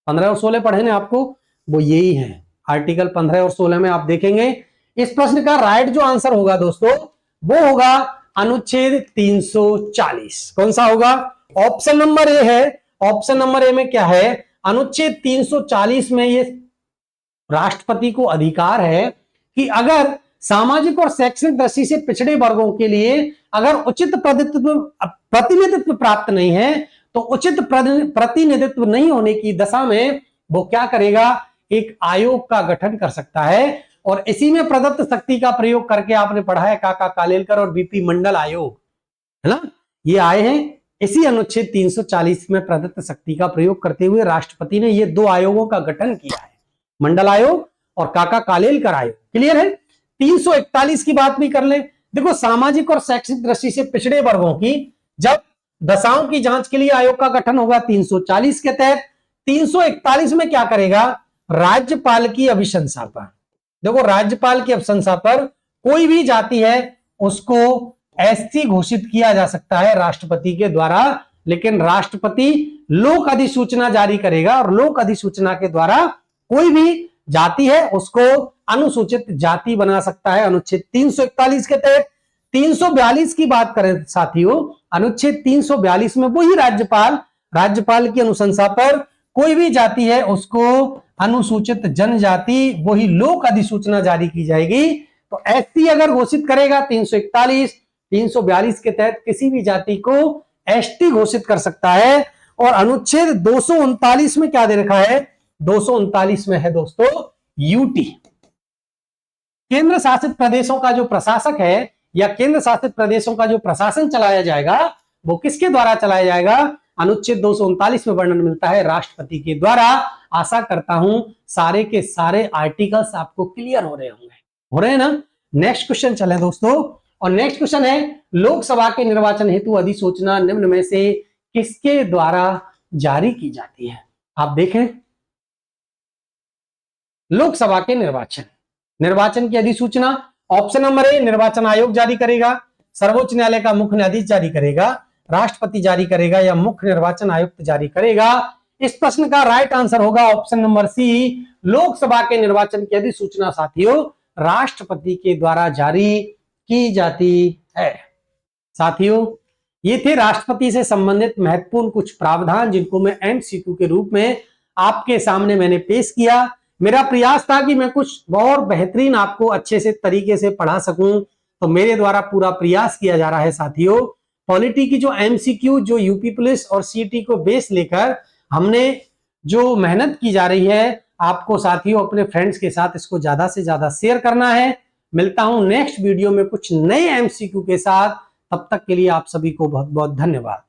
15 और 16 पढ़े ना आपको, वो यही है। आर्टिकल 15 और 16 में आप देखेंगे इस प्रश्न का राइट जो आंसर होगा दोस्तों वो होगा अनुच्छेद 340। कौन सा होगा? ऑप्शन नंबर ए है। ऑप्शन नंबर ए में क्या है? अनुच्छेद 340 में ये राष्ट्रपति को अधिकार है कि अगर सामाजिक और शैक्षणिक दृष्टि से पिछड़े वर्गों के लिए अगर उचित प्रतिनिधित्व प्राप्त नहीं है तो उचित प्रतिनिधित्व नहीं होने की दशा में वो क्या करेगा? एक आयोग का गठन कर सकता है। और इसी में प्रदत्त शक्ति का प्रयोग करके आपने पढ़ा है काका कालेलकर और बीपी मंडल आयोग, है ना, ये आए हैं इसी अनुच्छेद 340 में प्रदत्त शक्ति का प्रयोग करते हुए राष्ट्रपति ने ये दो आयोगों का गठन किया है, मंडल आयोग और काका कालेलकर आयोग। क्लियर है? 341 की बात भी कर ले। देखो, सामाजिक और शैक्षिक दृष्टि से पिछड़े वर्गों की जब दशाओं की जांच के लिए आयोग का गठन होगा 340 के तहत, 341 में क्या करेगा? राज्यपाल की अभिशंसा पर, देखो राज्यपाल की अभिशंसा पर कोई भी जाति है उसको एससी घोषित किया जा सकता है राष्ट्रपति के द्वारा, लेकिन राष्ट्रपति लोक अधिसूचना जारी करेगा और लोक अधिसूचना के द्वारा कोई भी जाति है उसको अनुसूचित जाति बना सकता है अनुच्छेद 341 के तहत। 342 की बात करें साथियों, अनुच्छेद 342 में वही राज्यपाल की अनुशंसा पर कोई भी जाति है उसको अनुसूचित जनजाति वही लोक अधिसूचना जारी की जाएगी। तो एससी अगर घोषित करेगा 341, 342 के तहत किसी भी जाति को एसटी घोषित कर सकता है। और अनुच्छेद 239 में क्या दे रखा है? 239 में है दोस्तों यूटी। केंद्र शासित प्रदेशों का जो प्रशासक है या केंद्र शासित प्रदेशों का जो प्रशासन चलाया जाएगा वो किसके द्वारा चलाया जाएगा? अनुच्छेद 239 में वर्णन मिलता है राष्ट्रपति के द्वारा। आशा करता हूं सारे के सारे आर्टिकल्स आपको क्लियर हो रहे हैं ना। नेक्स्ट क्वेश्चन चले दोस्तों, और नेक्स्ट क्वेश्चन है लोकसभा के निर्वाचन हेतु अधिसूचना निम्न में से किसके द्वारा जारी की जाती है? आप देखें, लोकसभा के निर्वाचन की अधिसूचना ऑप्शन नंबर ए निर्वाचन आयोग जारी करेगा, सर्वोच्च न्यायालय का मुख्य न्यायाधीश जारी करेगा, राष्ट्रपति जारी करेगा या मुख्य निर्वाचन आयुक्त जारी करेगा? इस प्रश्न का राइट आंसर होगा ऑप्शन नंबर सी, लोकसभा के निर्वाचन की अधिसूचना साथियों राष्ट्रपति के द्वारा जारी की जाती है। साथियों, ये थे राष्ट्रपति से संबंधित महत्वपूर्ण कुछ प्रावधान जिनको मैं एमसीक्यू के रूप में आपके सामने मैंने पेश किया। मेरा प्रयास था कि मैं कुछ और बेहतरीन आपको अच्छे से तरीके से पढ़ा सकूं, तो मेरे द्वारा पूरा प्रयास किया जा रहा है साथियों। पॉलिटी की जो एमसीक्यू जो यूपी पुलिस और सीटी को बेस लेकर हमने जो मेहनत की जा रही है, आपको साथियों अपने फ्रेंड्स के साथ इसको ज्यादा से ज्यादा शेयर करना है। मिलता हूं नेक्स्ट वीडियो में कुछ नए एमसीक्यू के साथ, तब तक के लिए आप सभी को बहुत बहुत धन्यवाद।